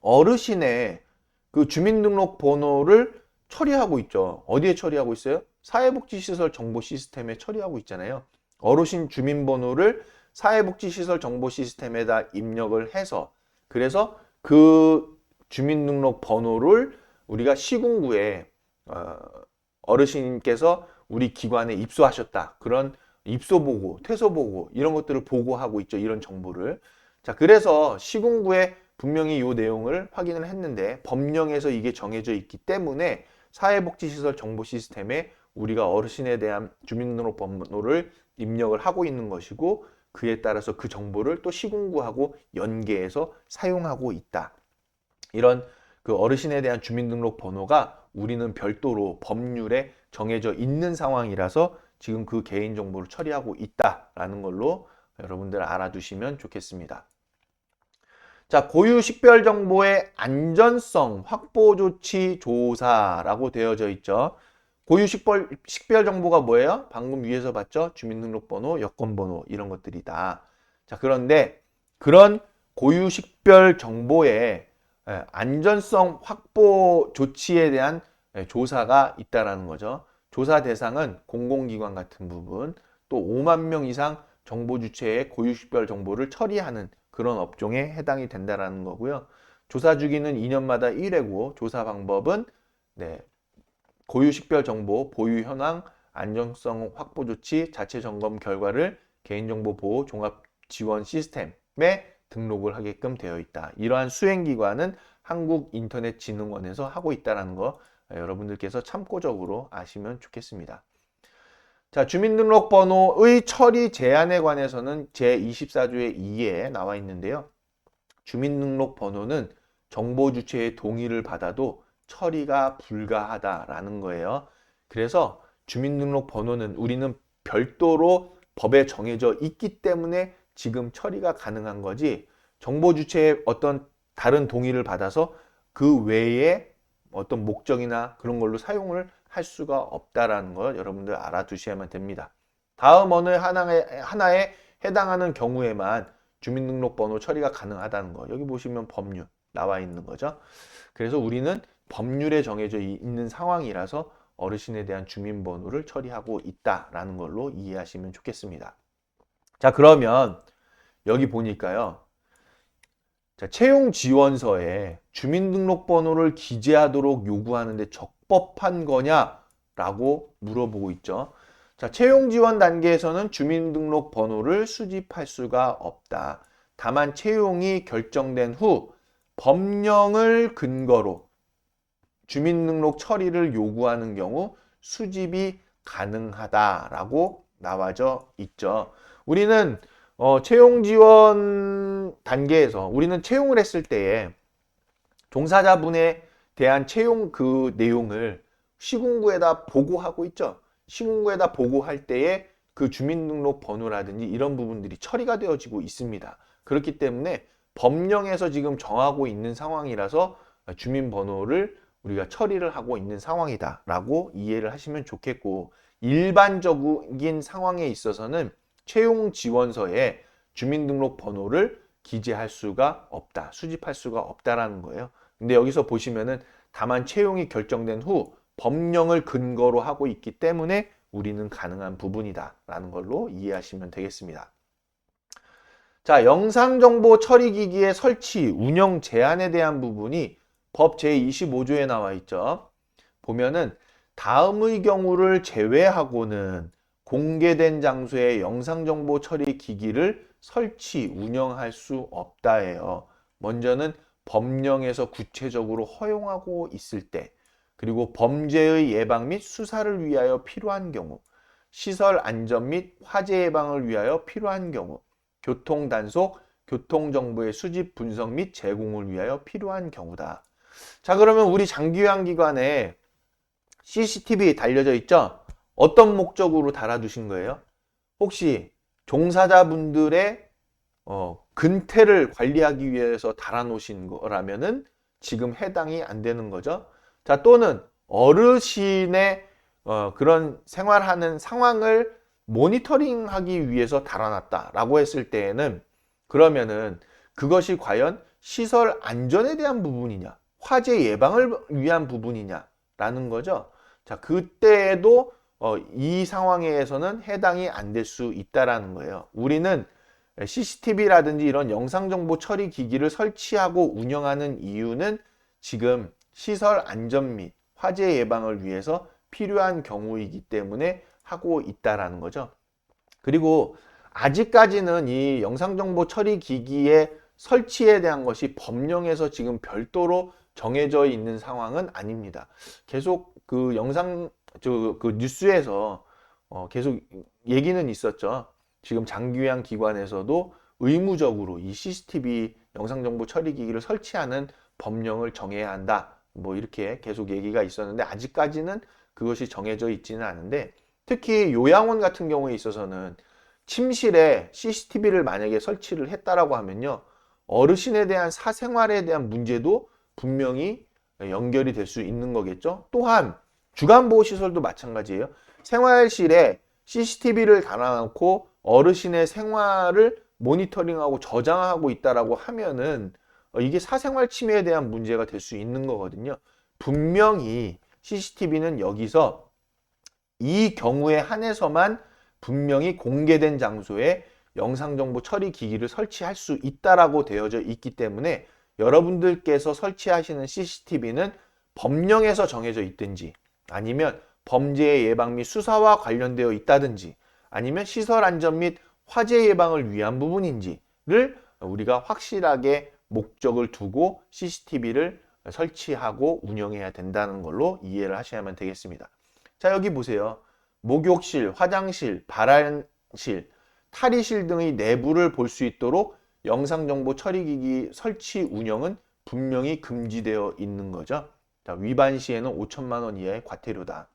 Speaker 1: 어르신의 그 주민등록번호를 처리하고 있죠. 어디에 처리하고 있어요? 사회복지시설 정보 시스템에 처리하고 있잖아요. 어르신 주민번호를 사회복지시설 정보 시스템에다 입력을 해서, 그래서 그 주민등록번호를 우리가 시군구에 어르신께서 우리 기관에 입소하셨다. 그런 입소보고, 퇴소보고 이런 것들을 보고하고 있죠. 이런 정보를. 자, 그래서 시군구에 분명히 이 내용을 확인을 했는데 법령에서 이게 정해져 있기 때문에 사회복지시설 정보 시스템에 우리가 어르신에 대한 주민등록번호를 입력을 하고 있는 것이고, 그에 따라서 그 정보를 또 시군구하고 연계해서 사용하고 있다. 이런 그 어르신에 대한 주민등록번호가 우리는 별도로 법률에 정해져 있는 상황이라서 지금 그 개인정보를 처리하고 있다라는 걸로 여러분들 알아두시면 좋겠습니다. 자, 고유 식별정보의 안전성 확보 조치 조사라고 되어져 있죠. 고유 식별정보가 뭐예요? 방금 위에서 봤죠? 주민등록번호, 여권번호 이런 것들이다. 자, 그런데 그런 고유 식별정보의 안전성 확보 조치에 대한 조사가 있다라는 거죠. 조사 대상은 공공기관 같은 부분, 또 5만 명 이상 정보 주체의 고유 식별 정보를 처리하는 그런 업종에 해당이 된다라는 거고요. 조사 주기는 2년마다 1회고 조사 방법은 고유 식별 정보, 보유 현황, 안정성 확보 조치, 자체 점검 결과를 개인정보 보호 종합 지원 시스템에 등록을 하게끔 되어 있다. 이러한 수행기관은 한국인터넷진흥원에서 하고 있다는 거 여러분들께서 참고적으로 아시면 좋겠습니다. 자, 주민등록번호의 처리 제한에 관해서는 제24조의 2에 나와 있는데요. 주민등록번호는 정보 주체의 동의를 받아도 처리가 불가하다라는 거예요. 그래서 주민등록번호는 우리는 별도로 법에 정해져 있기 때문에 지금 처리가 가능한 거지, 정보 주체의 어떤 다른 동의를 받아서 그 외에 어떤 목적이나 그런 걸로 사용을 할 수가 없다라는 거 여러분들 알아두셔야만 됩니다. 다음 어느 하나에 해당하는 경우에만 주민등록번호 처리가 가능하다는 거, 여기 보시면 법률 나와 있는 거죠. 그래서 우리는 법률에 정해져 있는 상황이라서 어르신에 대한 주민번호를 처리하고 있다라는 걸로 이해하시면 좋겠습니다. 자, 그러면 여기 보니까요. 자, 채용 지원서에 주민등록번호를 기재하도록 요구하는데 적법한 거냐라고 물어보고 있죠. 자, 채용 지원 단계에서는 주민등록번호를 수집할 수가 없다. 다만 채용이 결정된 후 법령을 근거로 주민등록 처리를 요구하는 경우 수집이 가능하다라고 나와져 있죠. 우리는 채용 지원 단계에서 우리는 채용을 했을 때에 종사자분에 대한 채용 그 내용을 시군구에다 보고하고 있죠. 시군구에다 보고할 때에 그 주민등록 번호라든지 이런 부분들이 처리가 되어지고 있습니다. 그렇기 때문에 법령에서 지금 정하고 있는 상황이라서 주민번호를 우리가 처리를 하고 있는 상황이다라고 이해를 하시면 좋겠고, 일반적인 상황에 있어서는 채용 지원서에 주민등록번호를 기재할 수가 없다, 수집할 수가 없다라는 거예요. 근데 여기서 보시면은 다만 채용이 결정된 후 법령을 근거로 하고 있기 때문에 우리는 가능한 부분이다라는 걸로 이해하시면 되겠습니다. 자, 영상정보 처리기기의 설치, 운영 제한에 대한 부분이 법 제25조에 나와 있죠. 보면은 다음의 경우를 제외하고는 공개된 장소에 영상정보 처리 기기를 설치, 운영할 수 없다예요. 먼저는 법령에서 구체적으로 허용하고 있을 때, 그리고 범죄의 예방 및 수사를 위하여 필요한 경우, 시설 안전 및 화재 예방을 위하여 필요한 경우, 교통 단속, 교통정보의 수집 분석 및 제공을 위하여 필요한 경우다. 자, 그러면 우리 장기요양기관에 CCTV 달려져 있죠? 어떤 목적으로 달아두신 거예요? 혹시 종사자분들의 근태를 관리하기 위해서 달아놓으신 거라면은 지금 해당이 안 되는 거죠. 자, 또는 어르신의 그런 생활하는 상황을 모니터링하기 위해서 달아놨다라고 했을 때에는, 그러면은 그것이 과연 시설 안전에 대한 부분이냐, 화재 예방을 위한 부분이냐라는 거죠. 자, 그때에도 이 상황에서는 해당이 안 될 수 있다라는 거예요. 우리는 CCTV라든지 이런 영상정보 처리 기기를 설치하고 운영하는 이유는 지금 시설 안전 및 화재 예방을 위해서 필요한 경우이기 때문에 하고 있다라는 거죠. 그리고 아직까지는 이 영상정보 처리 기기의 설치에 대한 것이 법령에서 지금 별도로 정해져 있는 상황은 아닙니다. 계속 그 그 뉴스에서 계속 얘기는 있었죠. 지금 장기요양기관에서도 의무적으로 이 CCTV 영상정보 처리기기를 설치하는 법령을 정해야 한다. 뭐 이렇게 계속 얘기가 있었는데 아직까지는 그것이 정해져 있지는 않은데 특히 요양원 같은 경우에 있어서는 침실에 CCTV를 만약에 설치를 했다라고 하면요. 어르신에 대한 사생활에 대한 문제도 분명히 연결이 될 수 있는 거겠죠. 또한 주간보호시설도 마찬가지예요. 생활실에 CCTV를 달아놓고 어르신의 생활을 모니터링하고 저장하고 있다라고 하면은 이게 사생활 침해에 대한 문제가 될 수 있는 거거든요. 분명히 CCTV는 여기서 이 경우에 한해서만 분명히 공개된 장소에 영상정보 처리 기기를 설치할 수 있다라고 되어져 있기 때문에 여러분들께서 설치하시는 CCTV는 법령에서 정해져 있든지 아니면 범죄 예방 및 수사와 관련되어 있다든지 아니면 시설 안전 및 화재 예방을 위한 부분인지를 우리가 확실하게 목적을 두고 CCTV를 설치하고 운영해야 된다는 걸로 이해를 하셔야만 되겠습니다. 자, 여기 보세요. 목욕실, 화장실, 발안실, 탈의실 등의 내부를 볼 수 있도록 영상정보 처리기기 설치 운영은 분명히 금지되어 있는 거죠. 자, 위반 시에는 5천만 원 이하의 과태료다.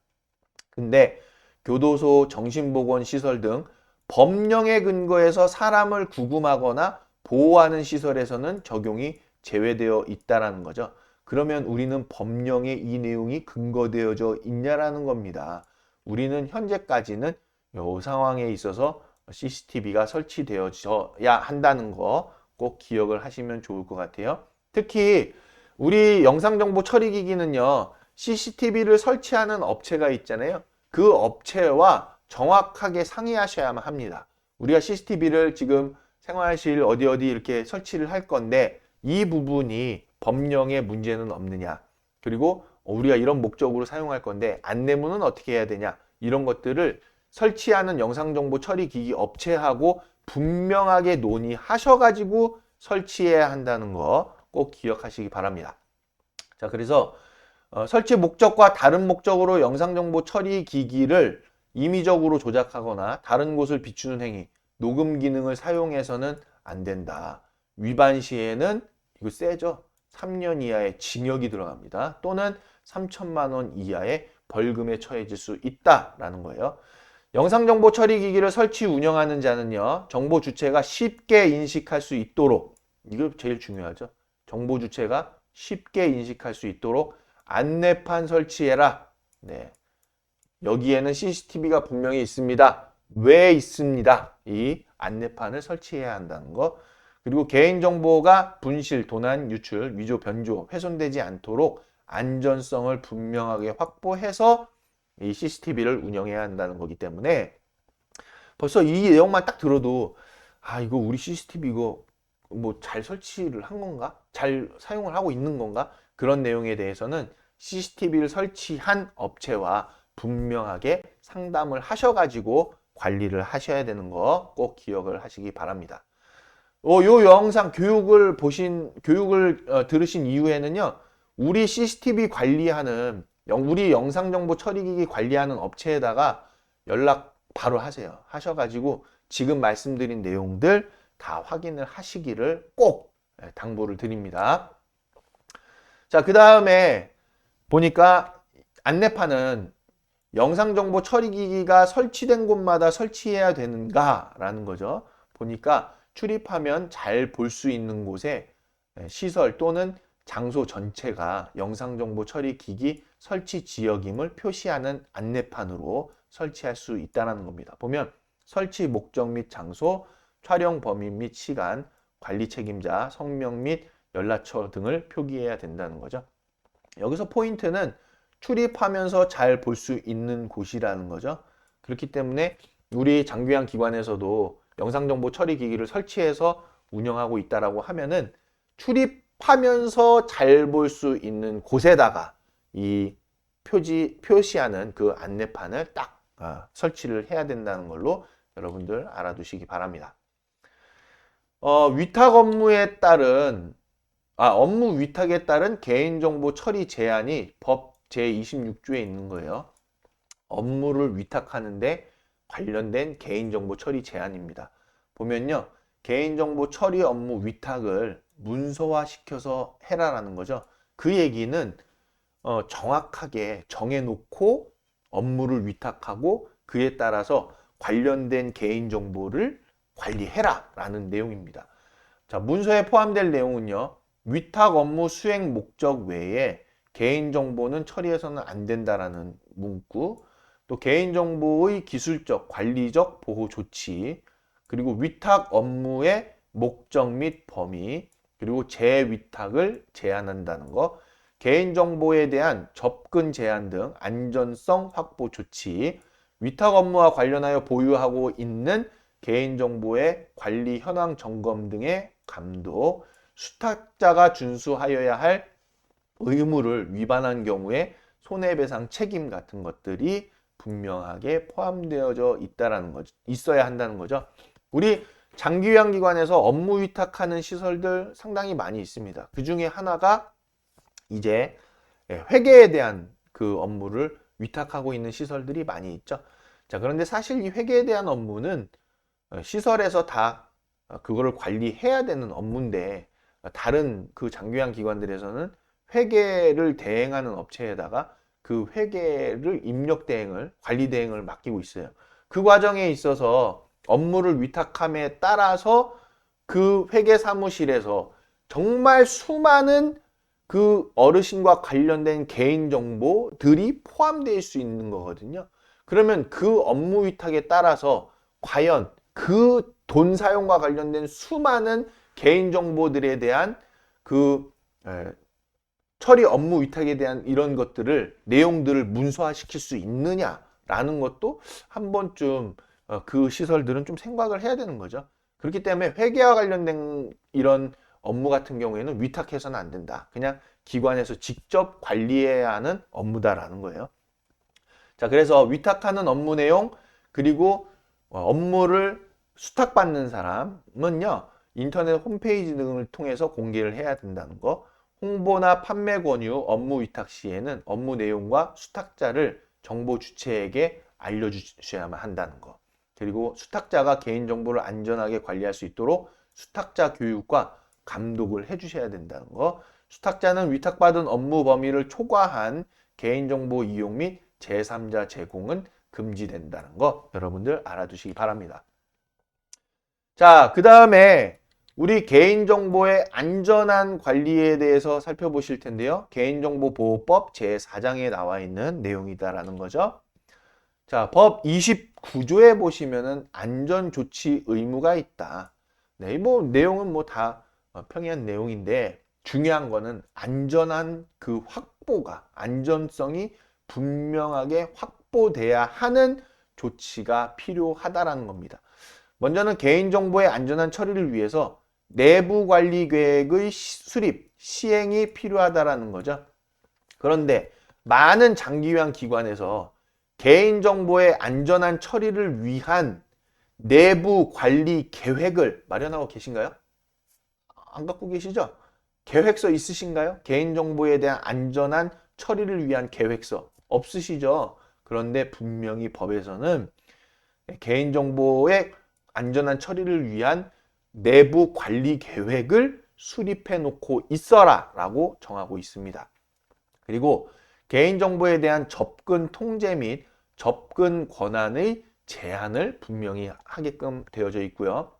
Speaker 1: 근데 교도소, 정신보건시설 등 법령에 근거해서 사람을 구금하거나 보호하는 시설에서는 적용이 제외되어 있다는 거죠. 그러면 우리는 법령에 이 내용이 근거되어져 있냐라는 겁니다. 우리는 현재까지는 이 상황에 있어서 CCTV가 설치되어져야 한다는 거 꼭 기억을 하시면 좋을 것 같아요. 특히 우리 영상정보 처리기기는요. CCTV를 설치하는 업체가 있잖아요. 그 업체와 정확하게 상의하셔야만 합니다. 우리가 CCTV를 지금 생활실 어디 이렇게 설치를 할 건데 이 부분이 법령에 문제는 없느냐. 그리고 우리가 이런 목적으로 사용할 건데 안내문은 어떻게 해야 되냐. 이런 것들을 설치하는 영상정보 처리기기 업체하고 분명하게 논의하셔가지고 설치해야 한다는 거 꼭 기억하시기 바랍니다. 자, 그래서 설치 목적과 다른 목적으로 영상정보 처리 기기를 임의적으로 조작하거나 다른 곳을 비추는 행위, 녹음 기능을 사용해서는 안 된다. 위반 시에는 이거 세죠? 3년 이하의 징역이 들어갑니다. 또는 3천만 원 이하의 벌금에 처해질 수 있다라는 거예요. 영상정보 처리기기를 설치 운영하는 자는요. 정보 주체가 쉽게 인식할 수 있도록 이거 제일 중요하죠. 정보 주체가 쉽게 인식할 수 있도록 안내판 설치해라. 네. 여기에는 CCTV가 분명히 있습니다. 왜 있습니다. 이 안내판을 설치해야 한다는 거. 그리고 개인정보가 분실, 도난, 유출, 위조, 변조, 훼손되지 않도록 안전성을 분명하게 확보해서 이 CCTV를 운영해야 한다는 거기 때문에 벌써 이 내용만 딱 들어도 아 이거 우리 CCTV 이거 뭐 잘 설치를 한 건가? 잘 사용을 하고 있는 건가? 그런 내용에 대해서는 CCTV를 설치한 업체와 분명하게 상담을 하셔가지고 관리를 하셔야 되는 거 꼭 기억을 하시기 바랍니다. 요 영상 교육을 들으신 이후에는요, 우리 CCTV 관리하는 우리 영상정보 처리기기 관리하는 업체에다가 연락 바로 하세요. 하셔가지고 지금 말씀드린 내용들 다 확인을 하시기를 꼭 당부를 드립니다. 자, 그 다음에 보니까 안내판은 영상정보 처리기기가 설치된 곳마다 설치해야 되는가라는 거죠. 보니까 출입하면 잘 볼 수 있는 곳에 시설 또는 장소 전체가 영상정보 처리기기 설치 지역임을 표시하는 안내판으로 설치할 수 있다는 겁니다. 보면 설치 목적 및 장소, 촬영 범위 및 시간, 관리 책임자, 성명 및 연락처 등을 표기해야 된다는 거죠. 여기서 포인트는 출입하면서 잘 볼 수 있는 곳이라는 거죠. 그렇기 때문에 우리 장기관 기관에서도 영상정보 처리 기기를 설치해서 운영하고 있다라고 하면은 출입하면서 잘 볼 수 있는 곳에다가 이 표시하는 그 안내판을 딱 설치를 해야 된다는 걸로 여러분들 알아두시기 바랍니다. 위탁 업무에 따른 업무 위탁에 따른 개인정보 처리 제한이 법 제26조에 있는 거예요. 업무를 위탁하는데 관련된 개인정보 처리 제한입니다. 보면요. 개인정보 처리 업무 위탁을 문서화시켜서 해라라는 거죠. 그 얘기는 정확하게 정해놓고 업무를 위탁하고 그에 따라서 관련된 개인정보를 관리해라라는 내용입니다. 자, 문서에 포함될 내용은요. 위탁 업무 수행 목적 외에 개인정보는 처리해서는 안 된다라는 문구, 또 개인정보의 기술적, 관리적 보호 조치, 그리고 위탁 업무의 목적 및 범위, 그리고 재위탁을 제한한다는 거, 개인정보에 대한 접근 제한 등 안전성 확보 조치, 위탁 업무와 관련하여 보유하고 있는 개인정보의 관리 현황 점검 등의 감독, 수탁자가 준수하여야 할 의무를 위반한 경우에 손해배상 책임 같은 것들이 분명하게 포함되어져 있다라는 거죠. 있어야 한다는 거죠. 우리 장기요양기관에서 업무 위탁하는 시설들 상당히 많이 있습니다. 그 중에 하나가 이제 회계에 대한 그 업무를 위탁하고 있는 시설들이 많이 있죠. 자, 그런데 사실 이 회계에 대한 업무는 시설에서 다 그거를 관리해야 되는 업무인데 다른 그 장기요양 기관들에서는 회계를 대행하는 업체에다가 그 회계를 입력 대행을 관리 대행을 맡기고 있어요. 그 과정에 있어서 업무를 위탁함에 따라서 그 회계 사무실에서 정말 수많은 그 어르신과 관련된 개인 정보들이 포함될 수 있는 거거든요. 그러면 그 업무 위탁에 따라서 과연 그 돈 사용과 관련된 수많은 개인 정보들에 대한 그 처리 업무 위탁에 대한 이런 것들을 내용들을 문서화시킬 수 있느냐라는 것도 한 번쯤 그 시설들은 좀 생각을 해야 되는 거죠. 그렇기 때문에 회계와 관련된 이런 업무 같은 경우에는 위탁해서는 안 된다. 그냥 기관에서 직접 관리해야 하는 업무다라는 거예요. 자, 그래서 위탁하는 업무 내용 그리고 업무를 수탁받는 사람은요, 인터넷 홈페이지 등을 통해서 공개를 해야 된다는 거. 홍보나 판매 권유, 업무 위탁 시에는 업무 내용과 수탁자를 정보 주체에게 알려주셔야만 한다는 거. 그리고 수탁자가 개인정보를 안전하게 관리할 수 있도록 수탁자 교육과 감독을 해주셔야 된다는 거. 수탁자는 위탁받은 업무 범위를 초과한 개인정보 이용 및 제3자 제공은 금지된다는 거 여러분들 알아두시기 바랍니다. 자, 그 다음에 우리 개인정보의 안전한 관리에 대해서 살펴보실 텐데요. 개인정보보호법 제4장에 나와 있는 내용이다라는 거죠. 자, 법 29조에 보시면은 안전조치 의무가 있다. 네, 뭐 내용은 뭐 다 평이한 내용인데 중요한 거는 안전한 그 확보가 안전성이 분명하게 확보돼야 하는 조치가 필요하다라는 겁니다. 먼저는 개인정보의 안전한 처리를 위해서 내부 관리 계획의 수립, 시행이 필요하다라는 거죠. 그런데 많은 장기요양 기관에서 개인정보의 안전한 처리를 위한 내부 관리 계획을 마련하고 계신가요? 안 갖고 계시죠? 계획서 있으신가요? 개인정보에 대한 안전한 처리를 위한 계획서 없으시죠? 그런데 분명히 법에서는 개인정보의 안전한 처리를 위한 내부 관리 계획을 수립해 놓고 있어라 라고 정하고 있습니다. 그리고 개인정보에 대한 접근 통제 및 접근 권한의 제한을 분명히 하게끔 되어져 있고요.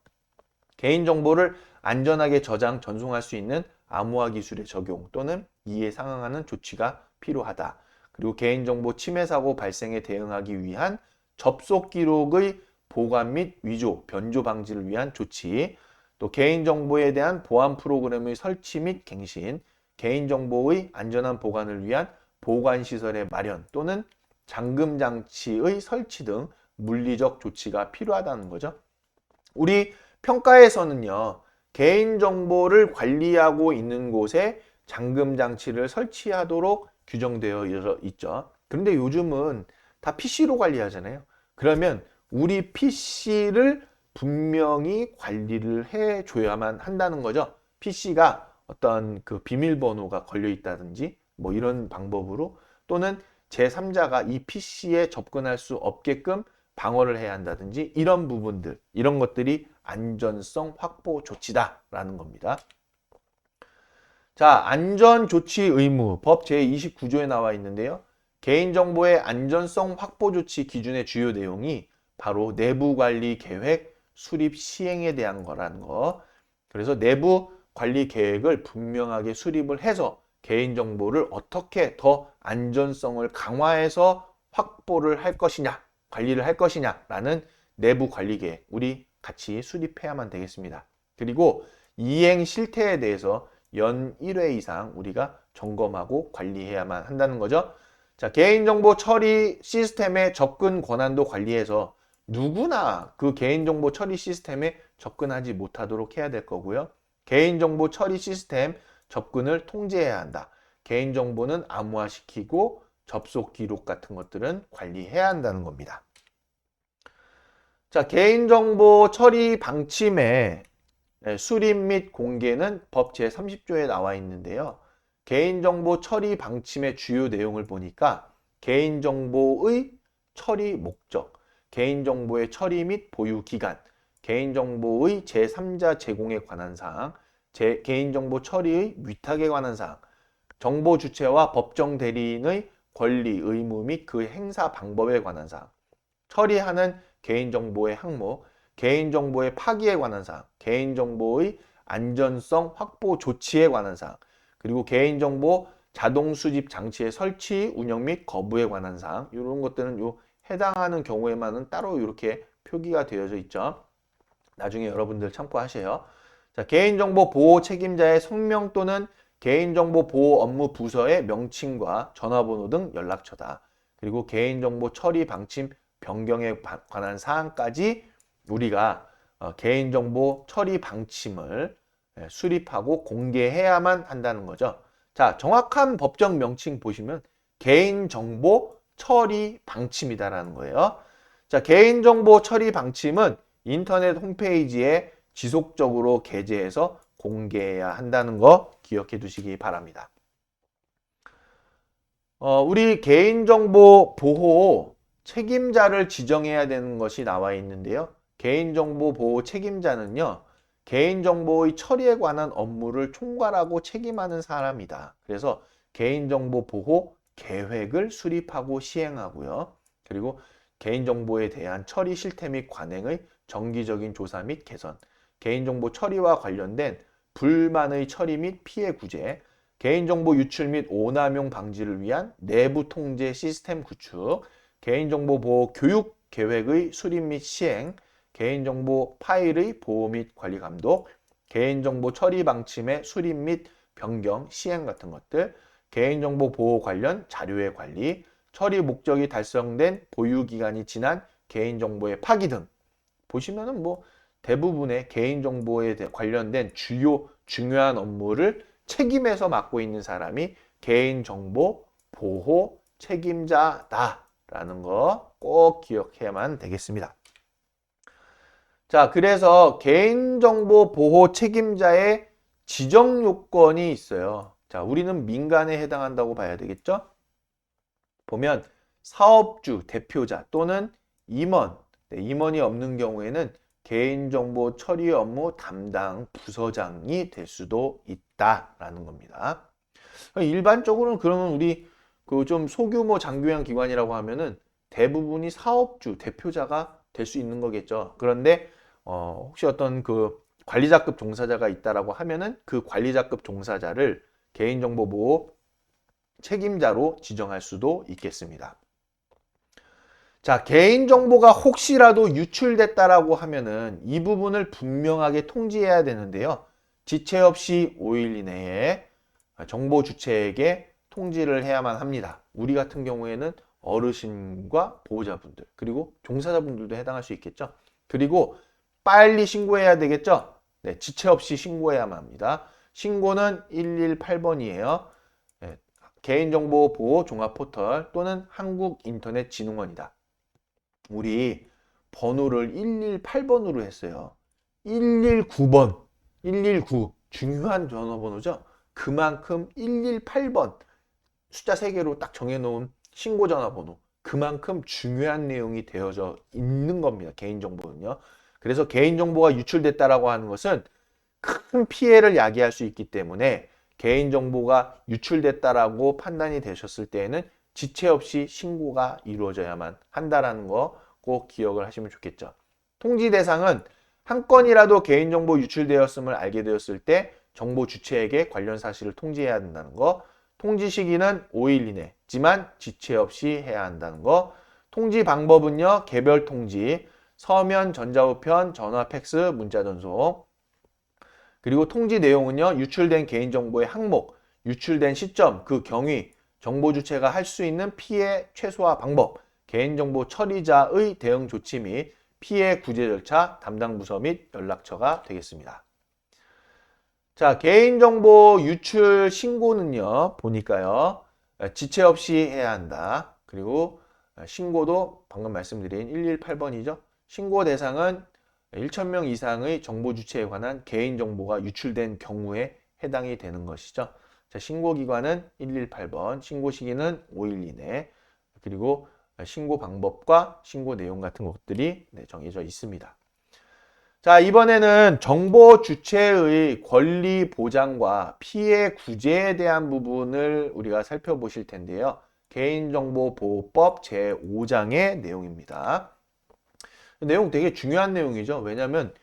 Speaker 1: 개인정보를 안전하게 저장, 전송할 수 있는 암호화 기술의 적용 또는 이에 상응하는 조치가 필요하다. 그리고 개인정보 침해 사고 발생에 대응하기 위한 접속 기록의 보관 및 위조, 변조 방지를 위한 조치, 또 개인정보에 대한 보안 프로그램의 설치 및 갱신, 개인정보의 안전한 보관을 위한 보관시설의 마련 또는 잠금장치의 설치 등 물리적 조치가 필요하다는 거죠. 우리 평가에서는요, 개인정보를 관리하고 있는 곳에 잠금장치를 설치하도록 규정되어 있죠. 그런데 요즘은 다 PC로 관리하잖아요. 그러면 우리 PC를 분명히 관리를 해줘야만 한다는 거죠. PC가 어떤 그 비밀번호가 걸려 있다든지 뭐 이런 방법으로 또는 제3자가 이 PC에 접근할 수 없게끔 방어를 해야 한다든지 이런 부분들, 이런 것들이 안전성 확보 조치다라는 겁니다. 자, 안전조치 의무 법 제29조에 나와 있는데요. 개인정보의 안전성 확보 조치 기준의 주요 내용이 바로 내부관리 계획 수립 시행에 대한 거라는 거. 그래서 내부 관리 계획을 분명하게 수립을 해서 개인정보를 어떻게 더 안전성을 강화해서 확보를 할 것이냐, 관리를 할 것이냐라는 내부 관리 계획 우리 같이 수립해야만 되겠습니다. 그리고 이행 실태에 대해서 연 1회 이상 우리가 점검하고 관리해야만 한다는 거죠. 자, 개인정보 처리 시스템의 접근 권한도 관리해서 누구나 그 개인정보 처리 시스템에 접근하지 못하도록 해야 될 거고요. 개인정보 처리 시스템 접근을 통제해야 한다. 개인정보는 암호화시키고 접속 기록 같은 것들은 관리해야 한다는 겁니다. 자, 개인정보 처리 방침의 수립 및 공개는 법 제30조에 나와 있는데요. 개인정보 처리 방침의 주요 내용을 보니까 개인정보의 처리 목적, 개인정보의 처리 및 보유 기간, 개인정보의 제3자 제공에 관한 사항, 개인정보 처리의 위탁에 관한 사항, 정보 주체와 법정 대리인의 권리, 의무 및 그 행사 방법에 관한 사항, 처리하는 개인정보의 항목, 개인정보의 파기에 관한 사항, 개인정보의 안전성 확보 조치에 관한 사항, 그리고 개인정보 자동 수집 장치의 설치, 운영 및 거부에 관한 사항, 이런 것들은 해당하는 경우에만은 따로 이렇게 표기가 되어져 있죠. 나중에 여러분들 참고하세요. 자, 개인정보 보호 책임자의 성명 또는 개인정보 보호 업무 부서의 명칭과 전화번호 등 연락처다. 그리고 개인정보 처리 방침 변경에 관한 사항까지 우리가 개인정보 처리 방침을 수립하고 공개해야만 한다는 거죠. 자, 정확한 법정 명칭 보시면 개인정보 처리 방침이다라는 거예요. 자, 개인정보 처리 방침은 인터넷 홈페이지에 지속적으로 게재해서 공개해야 한다는 거 기억해 두시기 바랍니다. 우리 개인정보 보호 책임자를 지정해야 되는 것이 나와 있는데요. 개인정보 보호 책임자는요. 개인정보의 처리에 관한 업무를 총괄하고 책임하는 사람이다. 그래서 개인정보 보호 계획을 수립하고 시행하고요. 그리고 개인정보에 대한 처리 실태 및 관행의 정기적인 조사 및 개선, 개인정보 처리와 관련된 불만의 처리 및 피해 구제, 개인정보 유출 및 오남용 방지를 위한 내부 통제 시스템 구축, 개인정보 보호 교육 계획의 수립 및 시행, 개인정보 파일의 보호 및 관리 감독, 개인정보 처리 방침의 수립 및 변경, 시행 같은 것들, 개인정보 보호 관련 자료의 관리, 처리 목적이 달성된 보유기간이 지난 개인정보의 파기 등 보시면은 뭐 대부분의 개인정보에 관련된 중요한 업무를 책임에서 맡고 있는 사람이 개인정보 보호 책임자다라는 거 꼭 기억해야만 되겠습니다. 자, 그래서 개인정보 보호 책임자의 지정 요건이 있어요. 자, 우리는 민간에 해당한다고 봐야 되겠죠? 보면 사업주, 대표자 또는 임원, 임원이 없는 경우에는 개인정보 처리 업무 담당 부서장이 될 수도 있다라는 겁니다. 일반적으로는 그러면 우리 그 좀 소규모 장교양 기관이라고 하면은 대부분이 사업주, 대표자가 될 수 있는 거겠죠. 그런데 혹시 어떤 그 관리자급 종사자가 있다라고 하면은 그 관리자급 종사자를 개인정보 보호 책임자로 지정할 수도 있겠습니다. 자, 개인정보가 혹시라도 유출됐다라고 하면은 이 부분을 분명하게 통지해야 되는데요. 지체 없이 5일 이내에 정보 주체에게 통지를 해야만 합니다. 우리 같은 경우에는 어르신과 보호자분들 그리고 종사자분들도 해당할 수 있겠죠. 그리고 빨리 신고해야 되겠죠. 네, 지체 없이 신고해야만 합니다. 신고는 118번이에요. 네, 개인정보 보호 종합포털 또는 한국인터넷진흥원이다. 우리 번호를 118번으로 했어요. 119번, 119 중요한 전화번호죠. 그만큼 118번 숫자 3개로 딱 정해놓은 신고 전화번호 그만큼 중요한 내용이 되어져 있는 겁니다. 개인정보는요. 그래서 개인정보가 유출됐다라고 하는 것은 큰 피해를 야기할 수 있기 때문에 개인정보가 유출됐다라고 판단이 되셨을 때에는 지체 없이 신고가 이루어져야만 한다라는 거 꼭 기억을 하시면 좋겠죠. 통지 대상은 한 건이라도 개인정보 유출되었음을 알게 되었을 때 정보 주체에게 관련 사실을 통지해야 한다는 거, 통지 시기는 5일 이내지만 지체 없이 해야 한다는 거, 통지 방법은요, 개별 통지, 서면, 전자우편, 전화, 팩스, 문자 전송, 그리고 통지 내용은요, 유출된 개인정보의 항목, 유출된 시점, 그 경위, 정보 주체가 할 수 있는 피해 최소화 방법, 개인정보 처리자의 대응 조치 및 피해 구제 절차, 담당 부서 및 연락처가 되겠습니다. 자, 개인정보 유출 신고는요, 보니까요, 지체 없이 해야 한다. 그리고 신고도 방금 말씀드린 118번이죠. 신고 대상은 1,000명 이상의 정보 주체에 관한 개인정보가 유출된 경우에 해당이 되는 것이죠. 자, 신고 기관은 118번, 신고 시기는 5일 이내, 그리고 신고 방법과 신고 내용 같은 것들이 정해져 있습니다. 자, 이번에는 정보 주체의 권리 보장과 피해 구제에 대한 부분을 우리가 살펴보실 텐데요. 개인정보보호법 제5장의 내용입니다. 내용 되게 중요한 내용이죠. 왜냐하면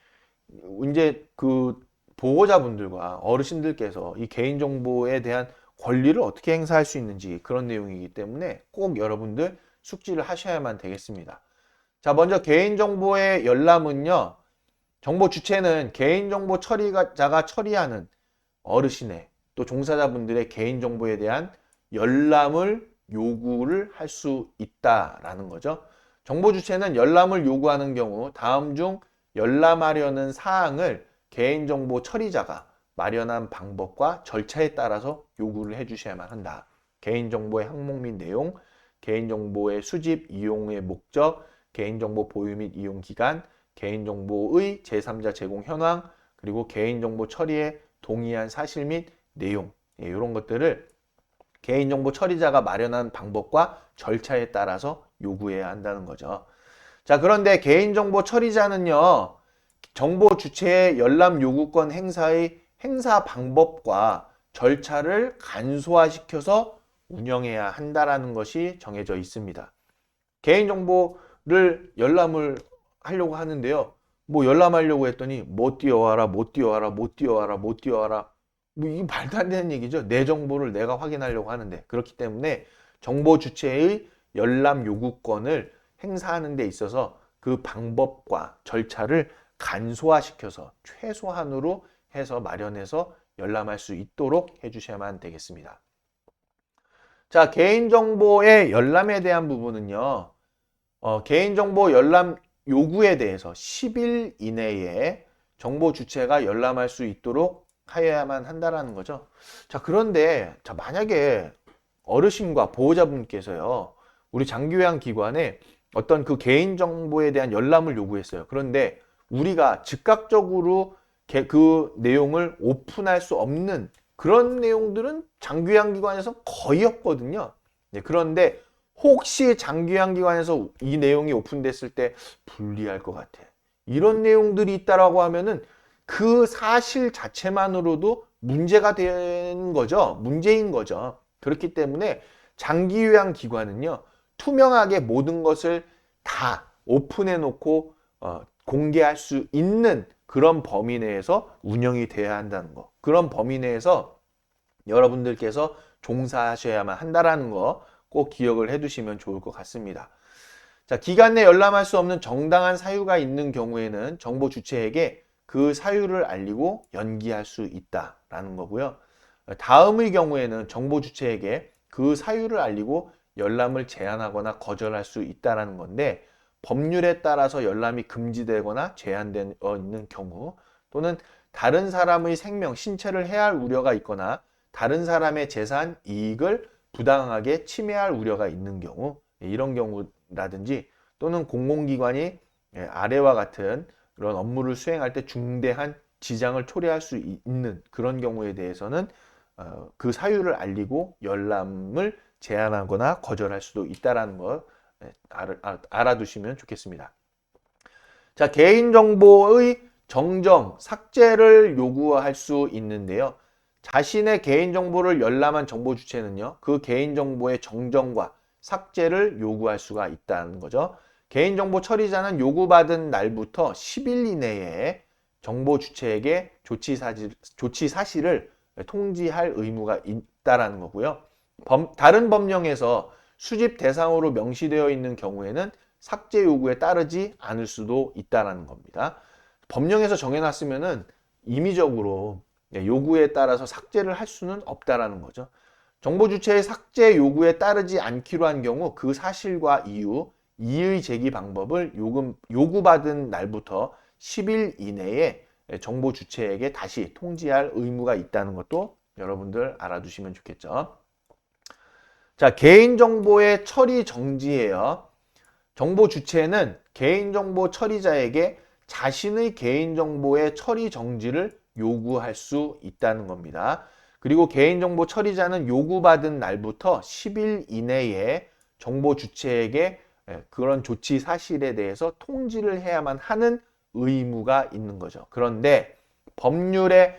Speaker 1: 이제 그 보호자분들과 어르신들께서 이 개인정보에 대한 권리를 어떻게 행사할 수 있는지 그런 내용이기 때문에 꼭 여러분들 숙지를 하셔야만 되겠습니다. 자, 먼저 개인정보의 열람은요. 정보 주체는 개인정보 처리자가 처리하는 어르신의 또 종사자분들의 개인정보에 대한 열람을 요구를 할 수 있다라는 거죠. 정보 주체는 열람을 요구하는 경우 다음 중 열람하려는 사항을 개인정보 처리자가 마련한 방법과 절차에 따라서 요구를 해주셔야만 한다. 개인정보의 항목 및 내용, 개인정보의 수집, 이용의 목적, 개인정보 보유 및 이용 기간, 개인정보의 제3자 제공 현황, 그리고 개인정보 처리에 동의한 사실 및 내용, 이런 것들을 개인정보 처리자가 마련한 방법과 절차에 따라서 요구해야 한다는 거죠. 자, 그런데 개인정보 처리자는요, 정보 주체의 열람 요구권 행사의 행사 방법과 절차를 간소화시켜서 운영해야 한다는 것이 정해져 있습니다. 개인정보를 열람을 하려고 하는데요. 뭐 열람하려고 했더니 못 뛰어와라, 못 뛰어와라, 못 뛰어와라, 못 뛰어와라. 뭐 이게 말도 안 되는 얘기죠. 내 정보를 내가 확인하려고 하는데. 그렇기 때문에 정보 주체의 열람 요구권을 행사하는 데 있어서 그 방법과 절차를 간소화시켜서 최소한으로 해서 마련해서 열람할 수 있도록 해주셔야만 되겠습니다. 자, 개인정보의 열람에 대한 부분은요. 개인정보 열람 요구에 대해서 10일 이내에 정보 주체가 열람할 수 있도록 하여야만 한다라는 거죠. 자, 그런데 자, 만약에 어르신과 보호자분께서요. 우리 장기요양기관에 어떤 그 개인정보에 대한 열람을 요구했어요. 그런데 우리가 즉각적으로 그 내용을 오픈할 수 없는 그런 내용들은 장기요양기관에서 거의 없거든요. 네, 그런데 혹시 장기요양기관에서 이 내용이 오픈됐을 때 불리할 것 같아. 이런 내용들이 있다라고 하면은 그 사실 자체만으로도 문제가 되는 거죠. 문제인 거죠. 그렇기 때문에 장기요양기관은요. 투명하게 모든 것을 다 오픈해 놓고 공개할 수 있는 그런 범위 내에서 운영이 돼야 한다는 거. 그런 범위 내에서 여러분들께서 종사하셔야만 한다는 거 꼭 기억을 해두시면 좋을 것 같습니다. 자, 기간 내 열람할 수 없는 정당한 사유가 있는 경우에는 정보 주체에게 그 사유를 알리고 연기할 수 있다라는 거고요. 다음의 경우에는 정보 주체에게 그 사유를 알리고 열람을 제한하거나 거절할 수 있다는 건데 법률에 따라서 열람이 금지되거나 제한되어 있는 경우 또는 다른 사람의 생명, 신체를 해할 우려가 있거나 다른 사람의 재산, 이익을 부당하게 침해할 우려가 있는 경우 이런 경우라든지 또는 공공기관이 아래와 같은 그런 업무를 수행할 때 중대한 지장을 초래할 수 있는 그런 경우에 대해서는 그 사유를 알리고 열람을 제한하거나 거절할 수도 있다는 걸 알아두시면 좋겠습니다. 자, 개인정보의 정정, 삭제를 요구할 수 있는데요. 자신의 개인정보를 열람한 정보 주체는요, 그 개인정보의 정정과 삭제를 요구할 수가 있다는 거죠. 개인정보 처리자는 요구받은 날부터 10일 이내에 정보 주체에게 조치 사실을 통지할 의무가 있다라는 거고요. 다른 법령에서 수집 대상으로 명시되어 있는 경우에는 삭제 요구에 따르지 않을 수도 있다라는 겁니다. 법령에서 정해놨으면은 임의적으로 요구에 따라서 삭제를 할 수는 없다라는 거죠. 정보 주체의 삭제 요구에 따르지 않기로 한 경우 그 사실과 이유, 이의 제기 방법을 요구받은 날부터 10일 이내에 정보 주체에게 다시 통지할 의무가 있다는 것도 여러분들 알아두시면 좋겠죠. 자, 개인정보의 처리 정지예요. 정보 주체는 개인정보 처리자에게 자신의 개인정보의 처리 정지를 요구할 수 있다는 겁니다. 그리고 개인정보 처리자는 요구받은 날부터 10일 이내에 정보 주체에게 그런 조치 사실에 대해서 통지를 해야만 하는 의무가 있는 거죠. 그런데 법률에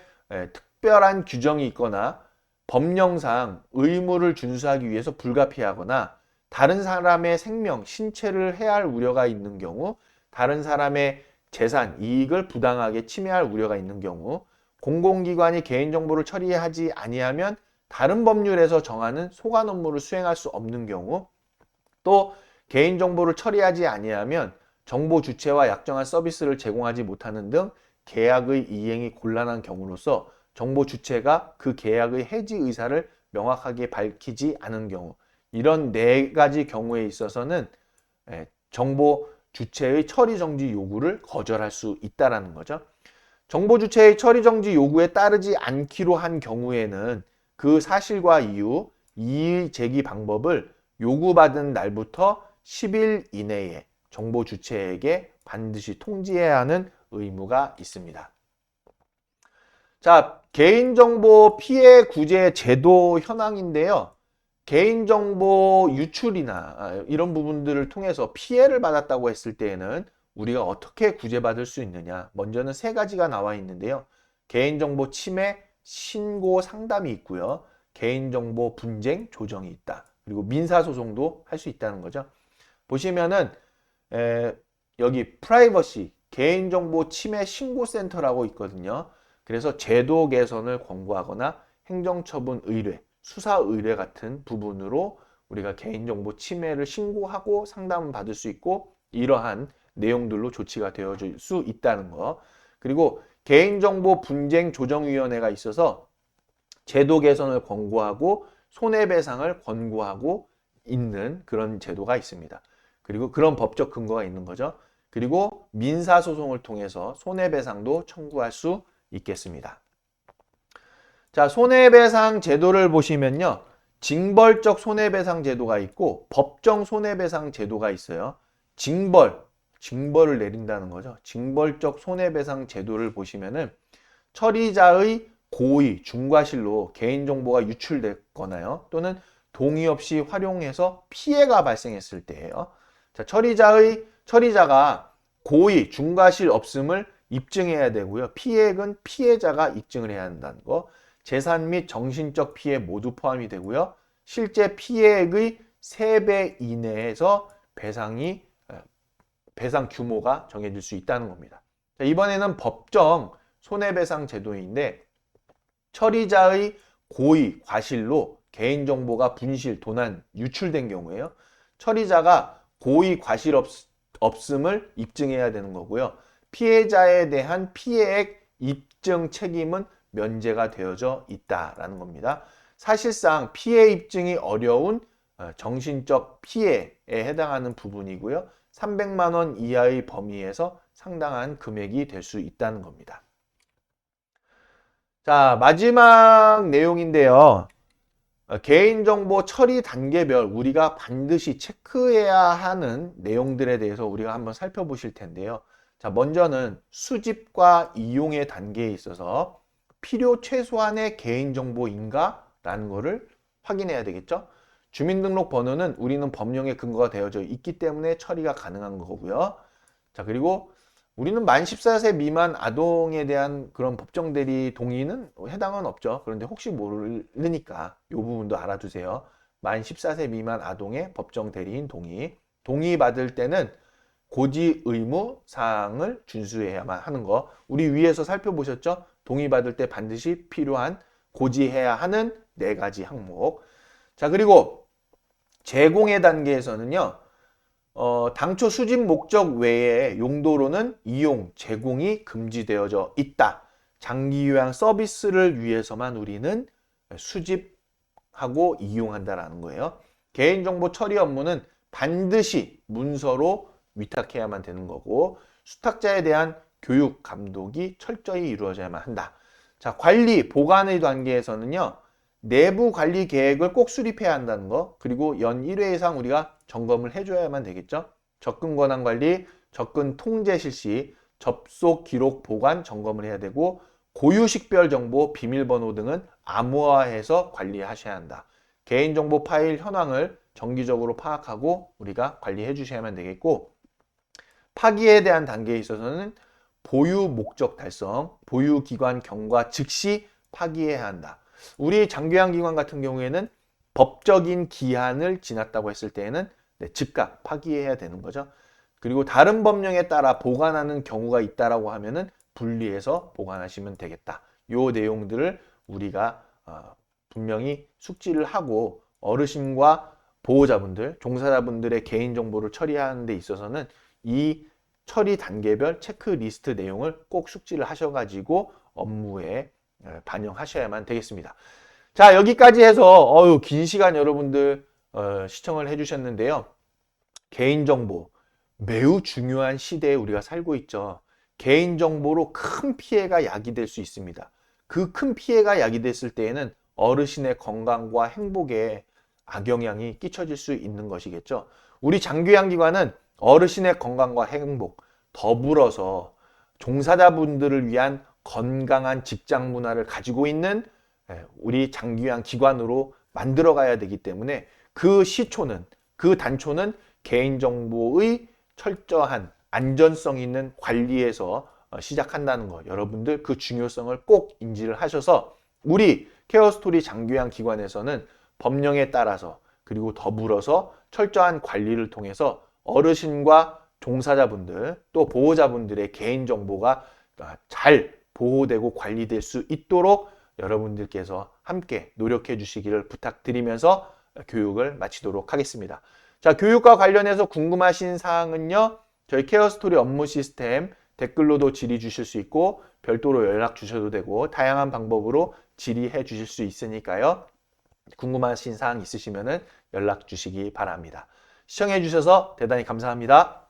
Speaker 1: 특별한 규정이 있거나 법령상 의무를 준수하기 위해서 불가피하거나 다른 사람의 생명, 신체를 해할 우려가 있는 경우, 다른 사람의 재산, 이익을 부당하게 침해할 우려가 있는 경우, 공공기관이 개인정보를 처리하지 아니하면 다른 법률에서 정하는 소관 업무를 수행할 수 없는 경우, 또 개인정보를 처리하지 아니하면 정보 주체와 약정한 서비스를 제공하지 못하는 등 계약의 이행이 곤란한 경우로서 정보 주체가 그 계약의 해지 의사를 명확하게 밝히지 않은 경우, 이런 네 가지 경우에 있어서는 정보 주체의 처리 정지 요구를 거절할 수 있다는 거죠. 정보 주체의 처리 정지 요구에 따르지 않기로 한 경우에는 그 사실과 이유, 이의 제기 방법을 요구받은 날부터 10일 이내에 정보 주체에게 반드시 통지해야 하는 의무가 있습니다. 자, 개인정보 피해 구제 제도 현황인데요. 개인정보 유출이나 이런 부분들을 통해서 피해를 받았다고 했을 때에는 우리가 어떻게 구제받을 수 있느냐. 먼저는 세 가지가 나와 있는데요. 개인정보 침해, 신고 상담이 있고요. 개인정보 분쟁, 조정이 있다. 그리고 민사소송도 할 수 있다는 거죠. 보시면은 여기 프라이버시, 개인정보 침해 신고센터라고 있거든요. 그래서 제도 개선을 권고하거나 행정처분 의뢰, 수사 의뢰 같은 부분으로 우리가 개인정보 침해를 신고하고 상담을 받을 수 있고 이러한 내용들로 조치가 되어질 수 있다는 거. 그리고 개인정보 분쟁 조정위원회가 있어서 제도 개선을 권고하고 손해배상을 권고하고 있는 그런 제도가 있습니다. 그리고 그런 법적 근거가 있는 거죠. 그리고 민사소송을 통해서 손해배상도 청구할 수 있겠습니다. 자, 손해배상 제도를 보시면요. 징벌적 손해배상 제도가 있고 법정 손해배상 제도가 있어요. 징벌을 내린다는 거죠. 징벌적 손해배상 제도를 보시면은 처리자의 고의, 중과실로 개인정보가 유출됐거나요. 또는 동의 없이 활용해서 피해가 발생했을 때예요. 자, 처리자가 고의, 중과실 없음을 입증해야 되고요. 피해액은 피해자가 입증을 해야 한다는 거. 재산 및 정신적 피해 모두 포함이 되고요. 실제 피해액의 3배 이내에서 배상 규모가 정해질 수 있다는 겁니다. 자, 이번에는 법정 손해배상 제도인데 처리자의 고의, 과실로 개인정보가 분실, 도난, 유출된 경우에요. 처리자가 고의, 과실 없음을 입증해야 되는 거고요. 피해자에 대한 피해액 입증 책임은 면제가 되어져 있다라는 겁니다. 사실상 피해 입증이 어려운 정신적 피해에 해당하는 부분이고요. 300만 원 이하의 범위에서 상당한 금액이 될 수 있다는 겁니다. 자, 마지막 내용인데요. 개인정보 처리 단계별 우리가 반드시 체크해야 하는 내용들에 대해서 우리가 한번 살펴보실 텐데요. 자, 먼저는 수집과 이용의 단계에 있어서 필요 최소한의 개인정보인가? 라는 거를 확인해야 되겠죠. 주민등록번호는 우리는 법령에 근거가 되어져 있기 때문에 처리가 가능한 거고요. 자, 그리고 우리는 만 14세 미만 아동에 대한 그런 법정 대리 동의는 해당은 없죠. 그런데 혹시 모르니까 이 부분도 알아두세요. 만 14세 미만 아동의 법정 대리인 동의. 동의 받을 때는 고지 의무 사항을 준수해야만 하는 거. 우리 위에서 살펴보셨죠? 동의 받을 때 반드시 필요한 고지해야 하는 4가지 항목. 자, 그리고 제공의 단계에서는요. 당초 수집 목적 외에 용도로는 이용, 제공이 금지되어져 있다. 장기 요양 서비스를 위해서만 우리는 수집하고 이용한다라는 거예요. 개인정보 처리 업무는 반드시 문서로 위탁해야만 되는 거고, 수탁자에 대한 교육, 감독이 철저히 이루어져야만 한다. 자, 관리, 보관의 단계에서는요. 내부 관리 계획을 꼭 수립해야 한다는 거, 그리고 연 1회 이상 우리가 점검을 해줘야만 되겠죠. 접근 권한 관리, 접근 통제 실시, 접속 기록 보관 점검을 해야 되고, 고유 식별 정보, 비밀번호 등은 암호화해서 관리하셔야 한다. 개인정보 파일 현황을 정기적으로 파악하고 우리가 관리해 주셔야만 되겠고, 파기에 대한 단계에 있어서는 보유 목적 달성, 보유 기관 경과 즉시 파기해야 한다. 우리 장교양 기관 같은 경우에는 법적인 기한을 지났다고 했을 때에는 즉각 파기해야 되는 거죠. 그리고 다른 법령에 따라 보관하는 경우가 있다라고 하면은 분리해서 보관하시면 되겠다. 요 내용들을 우리가 분명히 숙지를 하고, 어르신과 보호자분들, 종사자분들의 개인정보를 처리하는 데 있어서는 이 처리 단계별 체크리스트 내용을 꼭 숙지를 하셔가지고 업무에 반영하셔야만 되겠습니다. 자, 여기까지 해서 긴 시간 여러분들 시청을 해주셨는데요. 개인정보 매우 중요한 시대에 우리가 살고 있죠. 개인정보로 큰 피해가 야기될 수 있습니다. 그 큰 피해가 야기됐을 때에는 어르신의 건강과 행복에 악영향이 끼쳐질 수 있는 것이겠죠. 우리 장교양기관은 어르신의 건강과 행복, 더불어서 종사자분들을 위한 건강한 직장 문화를 가지고 있는 우리 장교양 기관으로 만들어 가야 되기 때문에 그 시초는, 그 단초는 개인정보의 철저한 안전성 있는 관리에서 시작한다는 거, 여러분들 그 중요성을 꼭 인지를 하셔서 우리 케어스토리 장교양 기관에서는 법령에 따라서, 그리고 더불어서 철저한 관리를 통해서 어르신과 종사자분들 또 보호자분들의 개인정보가 잘 보호되고 관리될 수 있도록 여러분들께서 함께 노력해 주시기를 부탁드리면서 교육을 마치도록 하겠습니다. 자, 교육과 관련해서 궁금하신 사항은요, 저희 케어스토리 업무 시스템 댓글로도 질의 주실 수 있고 별도로 연락 주셔도 되고 다양한 방법으로 질의해 주실 수 있으니까요. 궁금하신 사항 있으시면 연락 주시기 바랍니다. 시청해 주셔서 대단히 감사합니다.